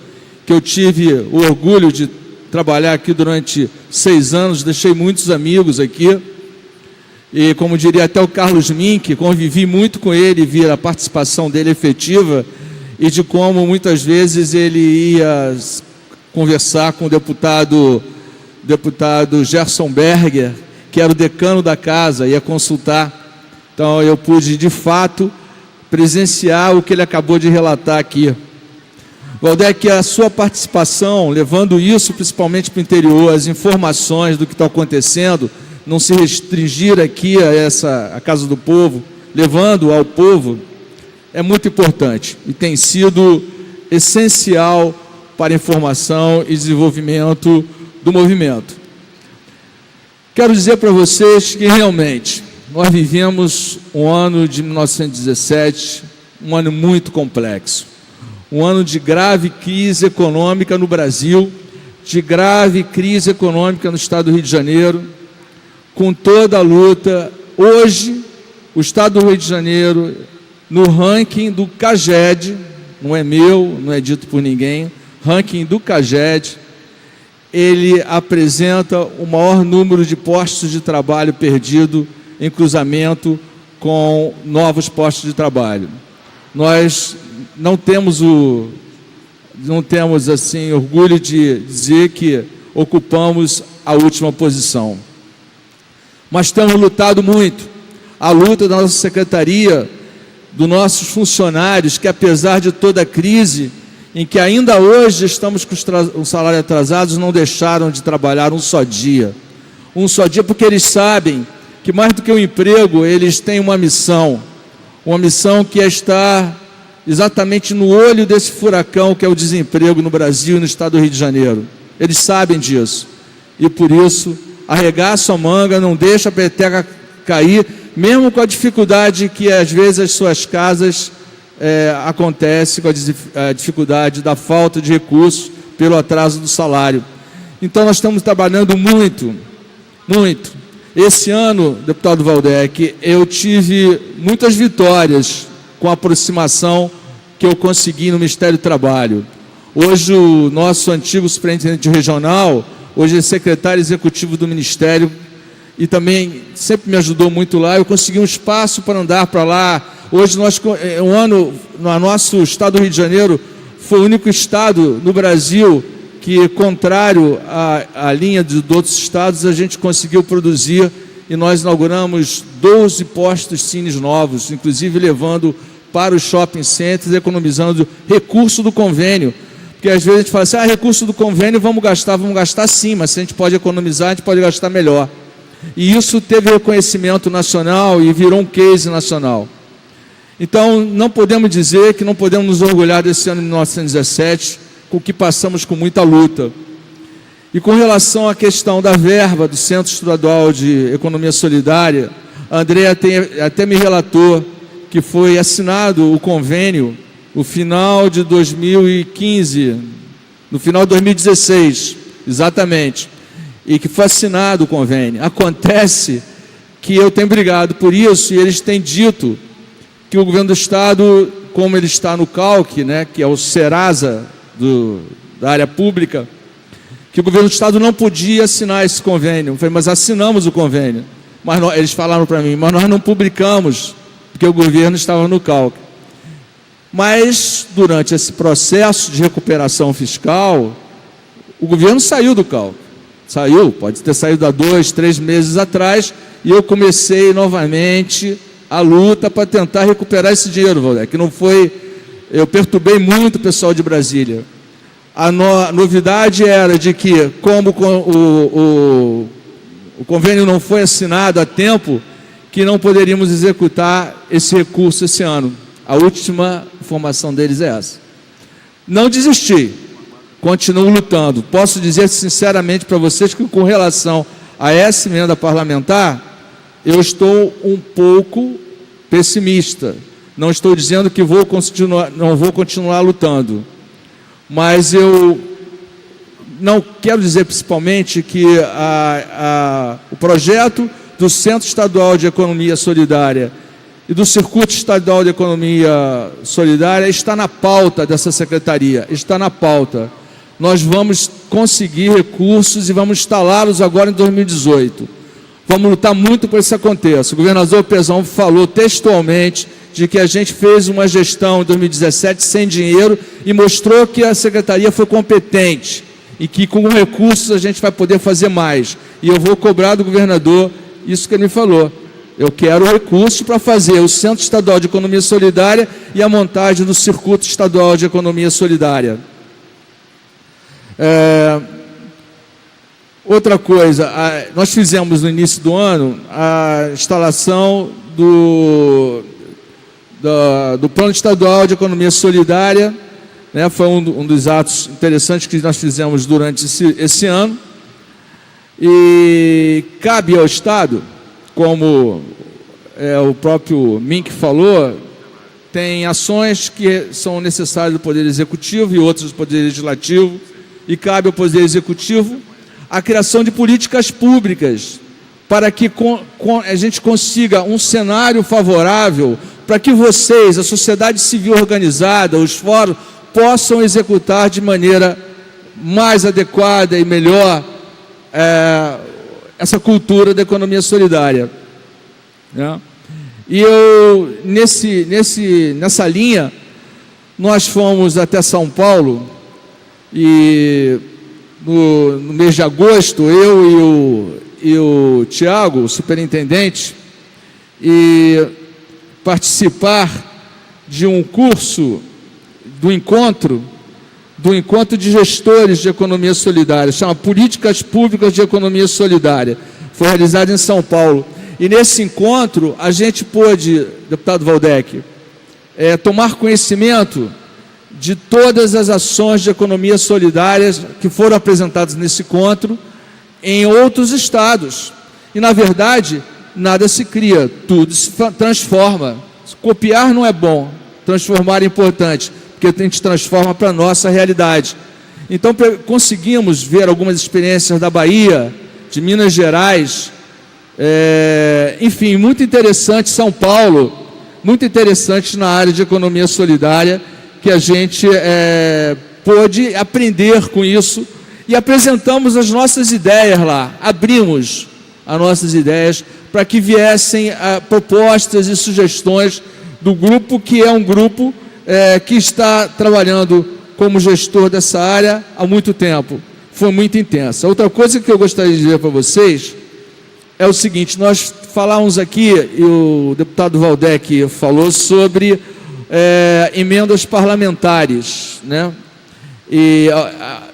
que eu tive o orgulho de trabalhar aqui durante 6 anos, deixei muitos amigos aqui, e como diria até o Carlos Mink, convivi muito com ele, vi a participação dele efetiva, e de como muitas vezes ele ia conversar com o deputado Gerson Berger, que era o decano da casa, ia consultar. Então eu pude de fato presenciar o que ele acabou de relatar aqui. Valdec, a sua participação, levando isso principalmente para o interior, as informações do que está acontecendo, não se restringir aqui a Casa do Povo, levando ao povo, é muito importante e tem sido essencial para a informação e desenvolvimento do movimento. Quero dizer para vocês que realmente nós vivemos um ano de 1917, um ano muito complexo, um ano de grave crise econômica no Brasil, de grave crise econômica no Estado do Rio de Janeiro, com toda a luta. Hoje, o Estado do Rio de Janeiro, no ranking do CAGED, não é meu, não é dito por ninguém, ranking do CAGED, ele apresenta o maior número de postos de trabalho perdido em cruzamento com novos postos de trabalho. Nós não temos assim orgulho de dizer que ocupamos a última posição, mas temos lutado muito. A luta da nossa secretaria, dos nossos funcionários, que apesar de toda a crise, em que ainda hoje estamos com o salário atrasados, não deixaram de trabalhar um só dia, porque eles sabem que mais do que um emprego, eles têm uma missão que é estar exatamente no olho desse furacão que é o desemprego no Brasil e no Estado do Rio de Janeiro. Eles sabem disso e por isso arregaçam a manga, não deixa a peteca cair, mesmo com a dificuldade que às vezes as suas casas acontece, com a dificuldade da falta de recursos pelo atraso do salário. Então nós estamos trabalhando muito. Esse ano, deputado Valdec, eu tive muitas vitórias com a aproximação que eu consegui no Ministério do Trabalho. Hoje o nosso antigo superintendente regional, hoje é secretário executivo do Ministério, e também sempre me ajudou muito lá. Eu consegui um espaço para andar para lá. Hoje, no nosso Estado do Rio de Janeiro, foi o único estado no Brasil que, contrário à linha de outros estados, a gente conseguiu produzir, e nós inauguramos 12 postos cines novos, inclusive levando para os shopping centers, economizando recurso do convênio. Porque às vezes a gente fala assim, recurso do convênio, vamos gastar sim, mas se a gente pode economizar, a gente pode gastar melhor. E isso teve reconhecimento nacional e virou um case nacional. Então, não podemos dizer que não podemos nos orgulhar desse ano de 1917, com o que passamos com muita luta. E com relação à questão da verba do Centro Estadual de Economia Solidária, a Andrea até me relatou que foi assinado o convênio no final de 2015, no final de 2016, exatamente, e que foi assinado o convênio. Acontece que eu tenho brigado por isso, e eles têm dito que o governo do Estado, como ele está no CALC, que é o Serasa da área pública, que o governo do Estado não podia assinar esse convênio. Eu falei, mas assinamos o convênio. Mas eles falaram para mim, mas nós não publicamos, porque o governo estava no CALC. Mas, durante esse processo de recuperação fiscal, o governo saiu do CALC. Saiu, pode ter saído há 2, 3 meses atrás, e eu comecei novamente a luta para tentar recuperar esse dinheiro, Valdec, que não foi eu perturbei muito o pessoal de Brasília. A novidade era de que, como o convênio não foi assinado a tempo, que não poderíamos executar esse recurso esse ano. A última informação deles é essa. Não desisti, continuo lutando. Posso dizer sinceramente para vocês que, com relação a essa emenda parlamentar, eu estou um pouco pessimista. Não estou dizendo que não vou continuar lutando, mas eu não quero dizer principalmente que o projeto do Centro Estadual de Economia Solidária e do Circuito Estadual de Economia Solidária está na pauta dessa secretaria, está na pauta. Nós vamos conseguir recursos e vamos instalá-los agora em 2018. Vamos lutar muito para que isso aconteça. O governador Pezão falou textualmente de que a gente fez uma gestão em 2017 sem dinheiro e mostrou que a secretaria foi competente e que com recursos a gente vai poder fazer mais. E eu vou cobrar do governador isso que ele me falou. Eu quero recursos para fazer o Centro Estadual de Economia Solidária e a montagem do Circuito Estadual de Economia Solidária. Outra coisa, nós fizemos no início do ano a instalação do Plano Estadual de Economia Solidária, né, foi um dos atos interessantes que nós fizemos durante esse ano, e cabe ao Estado, como o próprio Mink falou, tem ações que são necessárias do Poder Executivo e outras do Poder Legislativo, e cabe ao Poder Executivo a criação de políticas públicas para que a gente consiga um cenário favorável para que vocês, a sociedade civil organizada, os fóruns, possam executar de maneira mais adequada e melhor essa cultura da economia solidária. Né? E eu, nessa linha, nós fomos até São Paulo e no mês de agosto, eu e o Tiago, o superintendente, e participar de um curso do encontro de gestores de economia solidária, chama Políticas Públicas de Economia Solidária, foi realizado em São Paulo. E nesse encontro, a gente pôde, deputado Waldeck, tomar conhecimento de todas as ações de economia solidária que foram apresentadas nesse encontro em outros estados. E, na verdade, nada se cria, tudo se transforma. Copiar não é bom, transformar é importante, porque a gente transforma para a nossa realidade. Então, conseguimos ver algumas experiências da Bahia, de Minas Gerais, enfim, muito interessante, São Paulo, muito interessante na área de economia solidária, que a gente pôde aprender com isso e apresentamos as nossas ideias lá, abrimos as nossas ideias para que viessem propostas e sugestões do grupo, que é um grupo que está trabalhando como gestor dessa área há muito tempo. Foi muito intensa. Outra coisa que eu gostaria de dizer para vocês é o seguinte: nós falamos aqui, e o deputado Waldeck falou sobre emendas parlamentares, né? E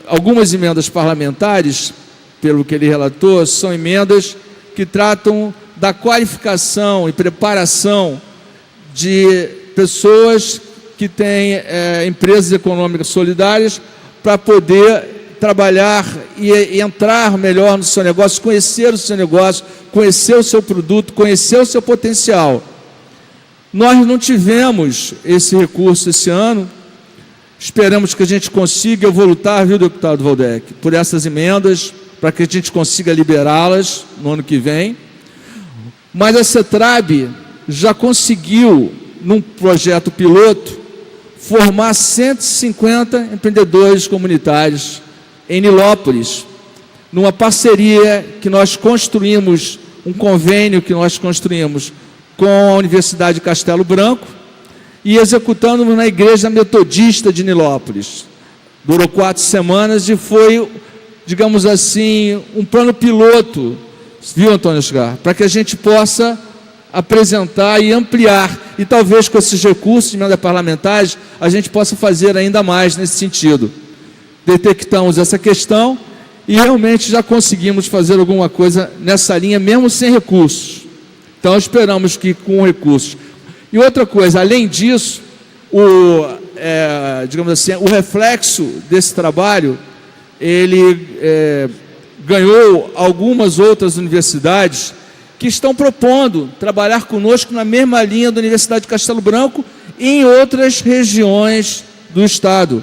algumas emendas parlamentares, pelo que ele relatou, são emendas que tratam da qualificação e preparação de pessoas que têm empresas econômicas solidárias para poder trabalhar e entrar melhor no seu negócio, conhecer o seu negócio, conhecer o seu produto, conhecer o seu potencial. Nós não tivemos esse recurso esse ano, esperamos que a gente consiga. Eu vou lutar, viu, deputado Waldeck, por essas emendas, para que a gente consiga liberá-las no ano que vem. Mas a CETRAB já conseguiu, num projeto piloto, formar 150 empreendedores comunitários em Nilópolis, numa parceria que nós construímos, um convênio que nós construímos com a Universidade de Castelo Branco e executando na Igreja Metodista de Nilópolis. Durou 4 semanas e foi, digamos assim, um plano piloto, viu, Antônio Oscar, para que a gente possa apresentar e ampliar. E talvez com esses recursos de emenda parlamentares a gente possa fazer ainda mais nesse sentido. Detectamos essa questão e realmente já conseguimos fazer alguma coisa nessa linha, mesmo sem recursos. Então esperamos que com recursos. E outra coisa, além disso, digamos assim, o reflexo desse trabalho, ele ganhou algumas outras universidades que estão propondo trabalhar conosco na mesma linha da Universidade de Castelo Branco e em outras regiões do estado.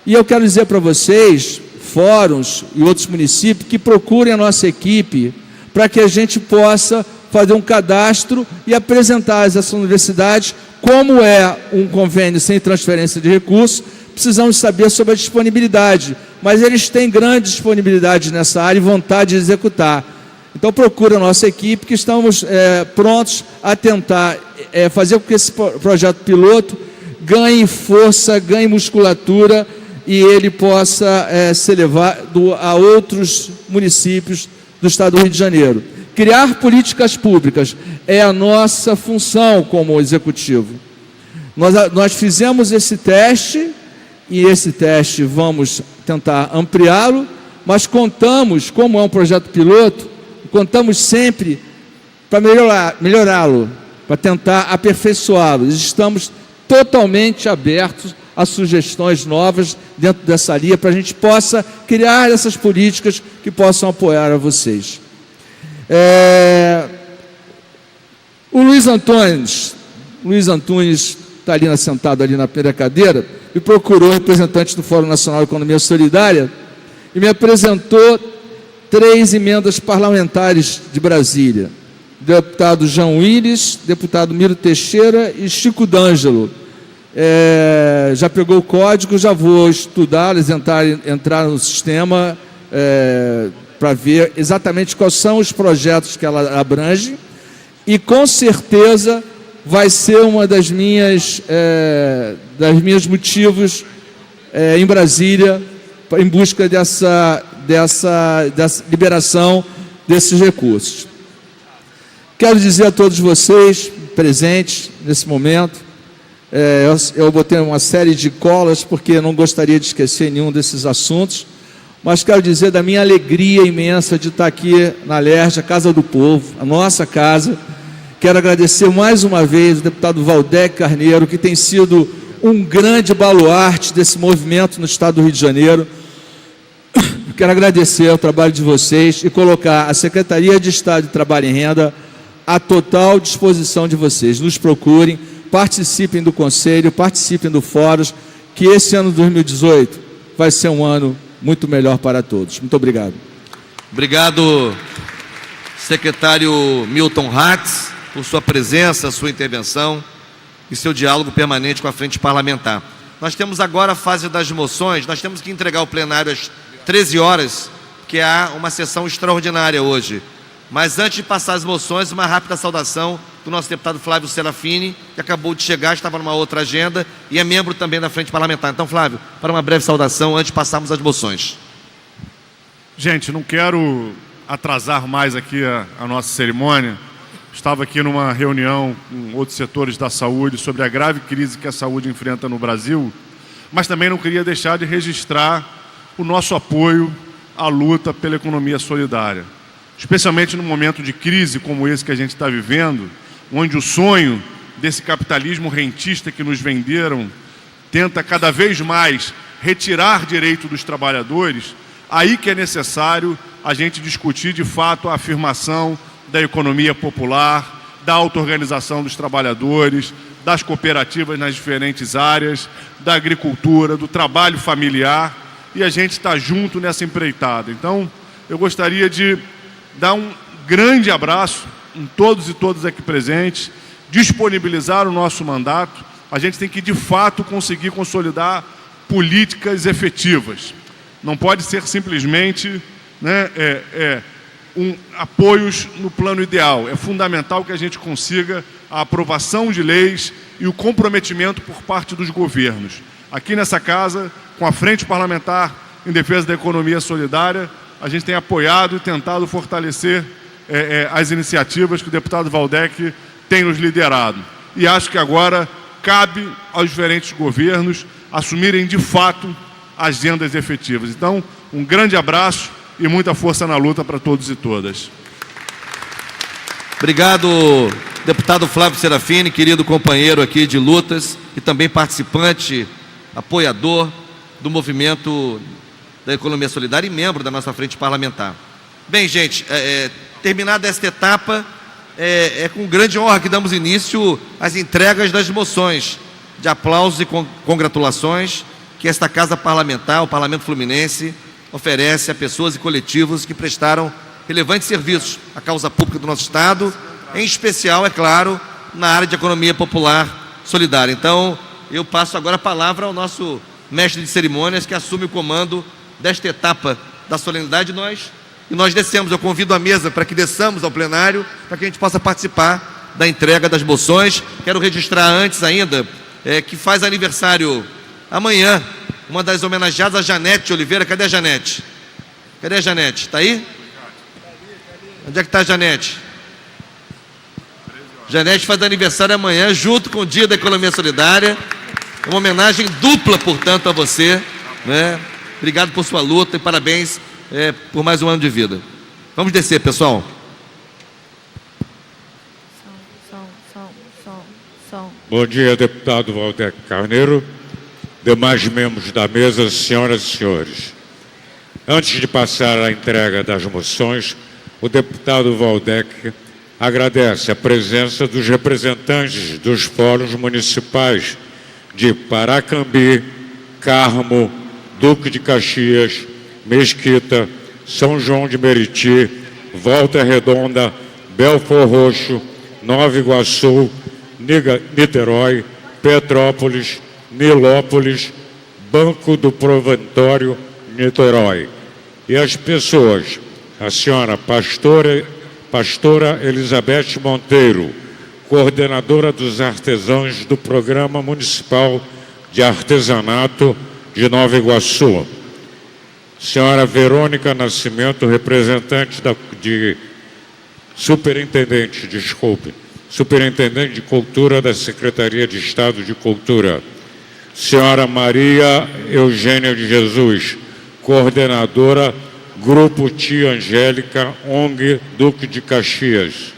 E eu quero dizer para vocês, fóruns e outros municípios, que procurem a nossa equipe para que a gente possa fazer um cadastro e apresentar essas universidades. Como é um convênio sem transferência de recursos, precisamos saber sobre a disponibilidade, mas eles têm grande disponibilidade nessa área e vontade de executar. Então procura a nossa equipe, que estamos prontos a tentar fazer com que esse projeto piloto ganhe força, ganhe musculatura e ele possa ser levado a outros municípios do estado do Rio de Janeiro. Criar políticas públicas é a nossa função como executivo. Nós fizemos esse teste, e esse teste vamos tentar ampliá-lo, mas contamos, como é um projeto piloto, contamos sempre para melhorá-lo, para tentar aperfeiçoá-lo. Estamos totalmente abertos a sugestões novas dentro dessa linha, para a gente possa criar essas políticas que possam apoiar a vocês. O Luiz Antunes está ali sentado ali na primeira cadeira, e procurou representante do Fórum Nacional de Economia Solidária e me apresentou 3 emendas parlamentares de Brasília. Deputado João Willis, deputado Miro Teixeira e Chico D'Angelo. Já pegou o código, já vou estudá-las, entrar no sistema para ver exatamente quais são os projetos que ela abrange, e com certeza vai ser uma das minhas motivos em Brasília, em busca dessa liberação desses recursos. Quero dizer a todos vocês presentes nesse momento, eu botei uma série de colas porque não gostaria de esquecer nenhum desses assuntos, mas quero dizer da minha alegria imensa de estar aqui na LERJ, a Casa do Povo, a nossa casa. Quero agradecer mais uma vez o deputado Valdec Carneiro, que tem sido um grande baluarte desse movimento no estado do Rio de Janeiro. Quero agradecer o trabalho de vocês e colocar a Secretaria de Estado de Trabalho e Renda à total disposição de vocês. Nos procurem, participem do Conselho, participem do Fórum, que esse ano de 2018 vai ser um ano muito melhor para todos. Muito obrigado. Obrigado, secretário Milton Hatz, por sua presença, sua intervenção e seu diálogo permanente com a frente parlamentar. Nós temos agora a fase das moções, nós temos que entregar o plenário às 13 horas, que há uma sessão extraordinária hoje. Mas antes de passar as moções, uma rápida saudação do nosso deputado Flávio Serafini, que acabou de chegar, estava numa outra agenda e é membro também da frente parlamentar. Então, Flávio, para uma breve saudação antes de passarmos as moções. Gente, não quero atrasar mais aqui a nossa cerimônia. Estava aqui numa reunião com outros setores da saúde sobre a grave crise que a saúde enfrenta no Brasil, mas também não queria deixar de registrar o nosso apoio à luta pela economia solidária. Especialmente num momento de crise como esse que a gente está vivendo, onde o sonho desse capitalismo rentista que nos venderam tenta cada vez mais retirar direito dos trabalhadores, aí que é necessário a gente discutir de fato a afirmação da economia popular, da auto-organização dos trabalhadores, das cooperativas nas diferentes áreas, da agricultura, do trabalho familiar, e a gente está junto nessa empreitada. Então, eu gostaria de dar um grande abraço em todos e todas aqui presentes, disponibilizar o nosso mandato. A gente tem que, de fato, conseguir consolidar políticas efetivas. Não pode ser simplesmente apoios no plano ideal. É fundamental que a gente consiga a aprovação de leis e o comprometimento por parte dos governos. Aqui nessa casa, com a Frente Parlamentar em Defesa da Economia Solidária, a gente tem apoiado e tentado fortalecer as iniciativas que o deputado Valdec tem nos liderado. E acho que agora cabe aos diferentes governos assumirem de fato agendas efetivas. Então, um grande abraço e muita força na luta para todos e todas. Obrigado, deputado Flávio Serafini, querido companheiro aqui de lutas e também participante, apoiador do movimento da economia solidária e membro da nossa frente parlamentar. Bem, gente, terminada esta etapa, é com grande honra que damos início às entregas das moções de aplausos e congratulações que esta Casa Parlamentar, o Parlamento Fluminense, oferece a pessoas e coletivos que prestaram relevantes serviços à causa pública do nosso Estado, em especial, é claro, na área de economia popular solidária. Então, eu passo agora a palavra ao nosso mestre de cerimônias, que assume o comando desta etapa da solenidade, e nós descemos. Eu convido a mesa para que desçamos ao plenário, para que a gente possa participar da entrega das moções. Quero registrar antes ainda, que faz aniversário amanhã, uma das homenageadas, a Janete Oliveira. Cadê a Janete? Cadê a Janete? Está aí? Onde é que está a Janete? Janete faz aniversário amanhã, junto com o Dia da Economia Solidária. É uma homenagem dupla, portanto, a você, né? Obrigado por sua luta e parabéns por mais um ano de vida. Vamos descer, pessoal. Bom dia, deputado Valdec Carneiro, demais membros da mesa, senhoras e senhores. Antes de passar à entrega das moções, o deputado Valdec agradece a presença dos representantes dos fóruns municipais de Paracambi, Carmo, Duque de Caxias, Mesquita, São João de Meriti, Volta Redonda, Belford Roxo, Nova Iguaçu, Niterói, Petrópolis, Nilópolis, Banco do Proventório, Niterói. E as pessoas, a senhora pastora Elizabeth Monteiro, coordenadora dos artesãos do Programa Municipal de Artesanato de Nova Iguaçu. Senhora Verônica Nascimento, representante Superintendente de Cultura da Secretaria de Estado de Cultura. Senhora Maria Eugênia de Jesus, coordenadora Grupo Tia Angélica, ONG Duque de Caxias.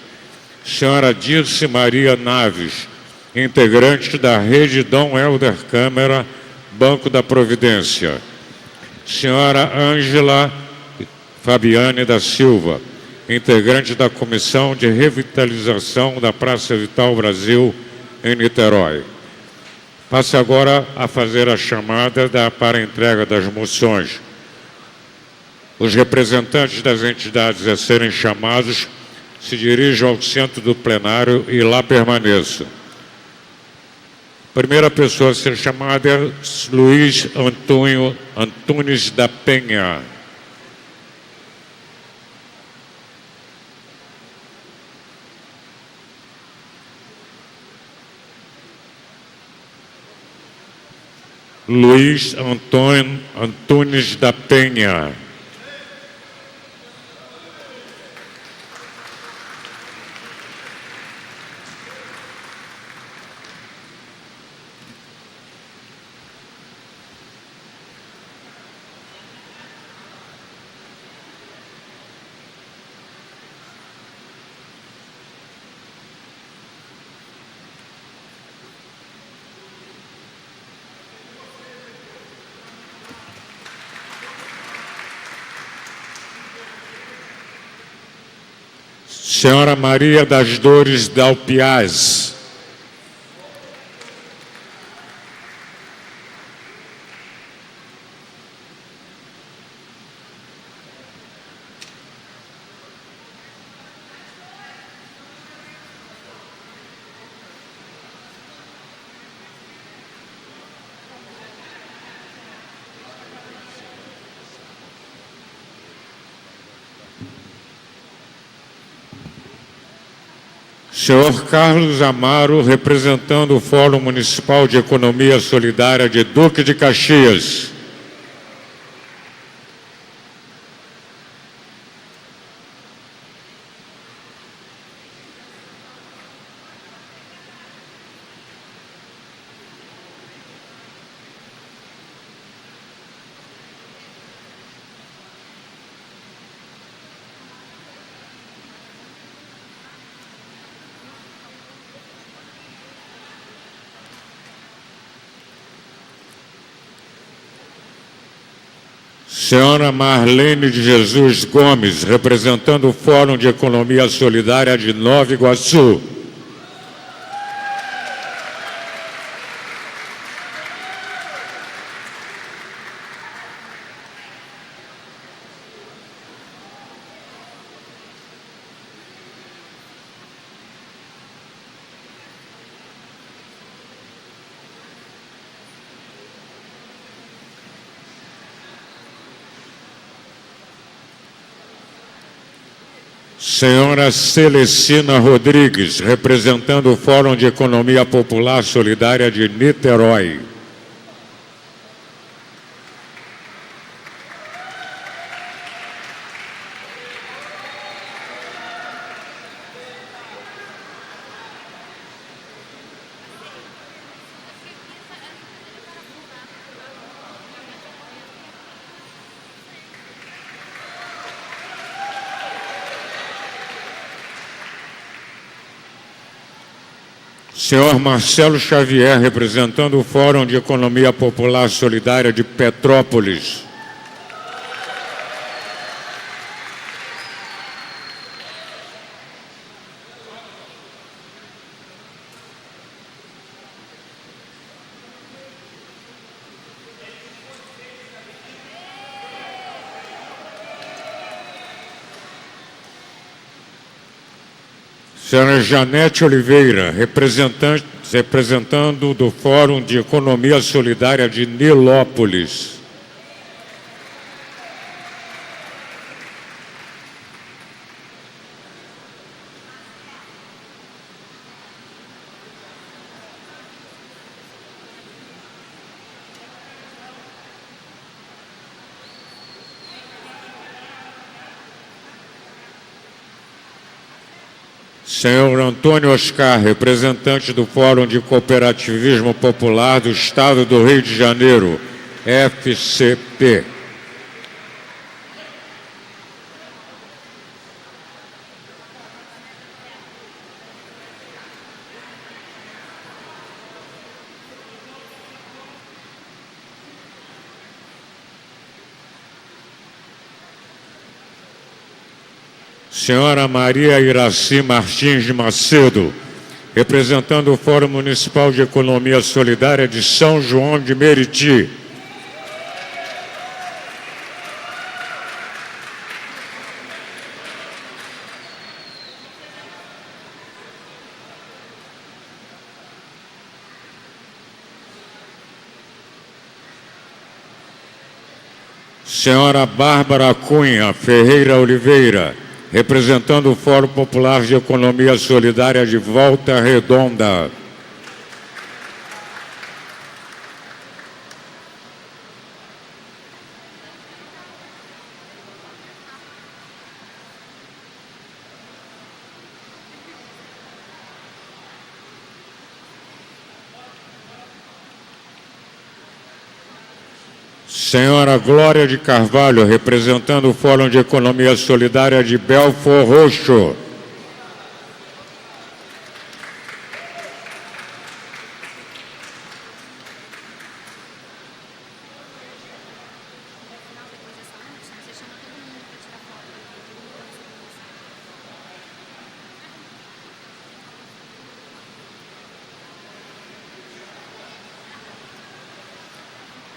Senhora Dirce Maria Naves, integrante da Rede Dom Helder Câmara, Banco da Providência. Senhora Ângela Fabiane da Silva, integrante da Comissão de Revitalização da Praça Vital Brasil, em Niterói. Passo agora a fazer a chamada para a entrega das moções. Os representantes das entidades a serem chamados se dirigam ao centro do plenário e lá permaneçam. A primeira pessoa a ser chamada é Luiz Antônio Antunes da Penha. Luiz Antônio Antunes da Penha. Senhora Maria das Dores Dalpiaz. Senhor Carlos Amaro, representando o Fórum Municipal de Economia Solidária de Duque de Caxias. Senhora Marlene de Jesus Gomes, representando o Fórum de Economia Solidária de Nova Iguaçu. Senhora Celestina Rodrigues, representando o Fórum de Economia Popular Solidária de Niterói. Senhor Marcelo Xavier, representando o Fórum de Economia Popular Solidária de Petrópolis. Senhora Janete Oliveira, representando do Fórum de Economia Solidária de Nilópolis. Senhor Antônio Oscar, representante do Fórum de Cooperativismo Popular do Estado do Rio de Janeiro, FCP. Senhora Maria Iraci Martins de Macedo, representando o Fórum Municipal de Economia Solidária de São João de Meriti. Senhora Bárbara Cunha Ferreira Oliveira, representando o Fórum Popular de Economia Solidária de Volta Redonda. Senhora Glória de Carvalho, representando o Fórum de Economia Solidária de Belfor Roxo.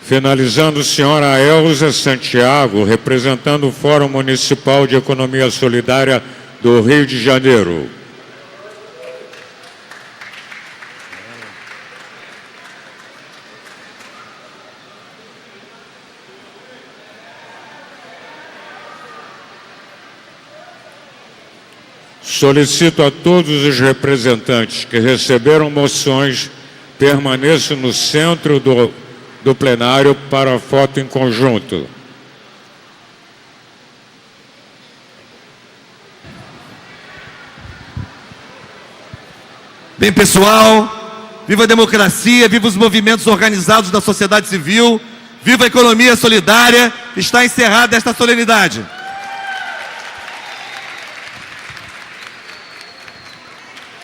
Finalizando, senhora Elza Santiago, representando o Fórum Municipal de Economia Solidária do Rio de Janeiro. Solicito a todos os representantes que receberam moções permaneçam no centro do plenário para a foto em conjunto. Bem, pessoal, viva a democracia, viva os movimentos organizados da sociedade civil, viva a economia solidária. Está encerrada esta solenidade.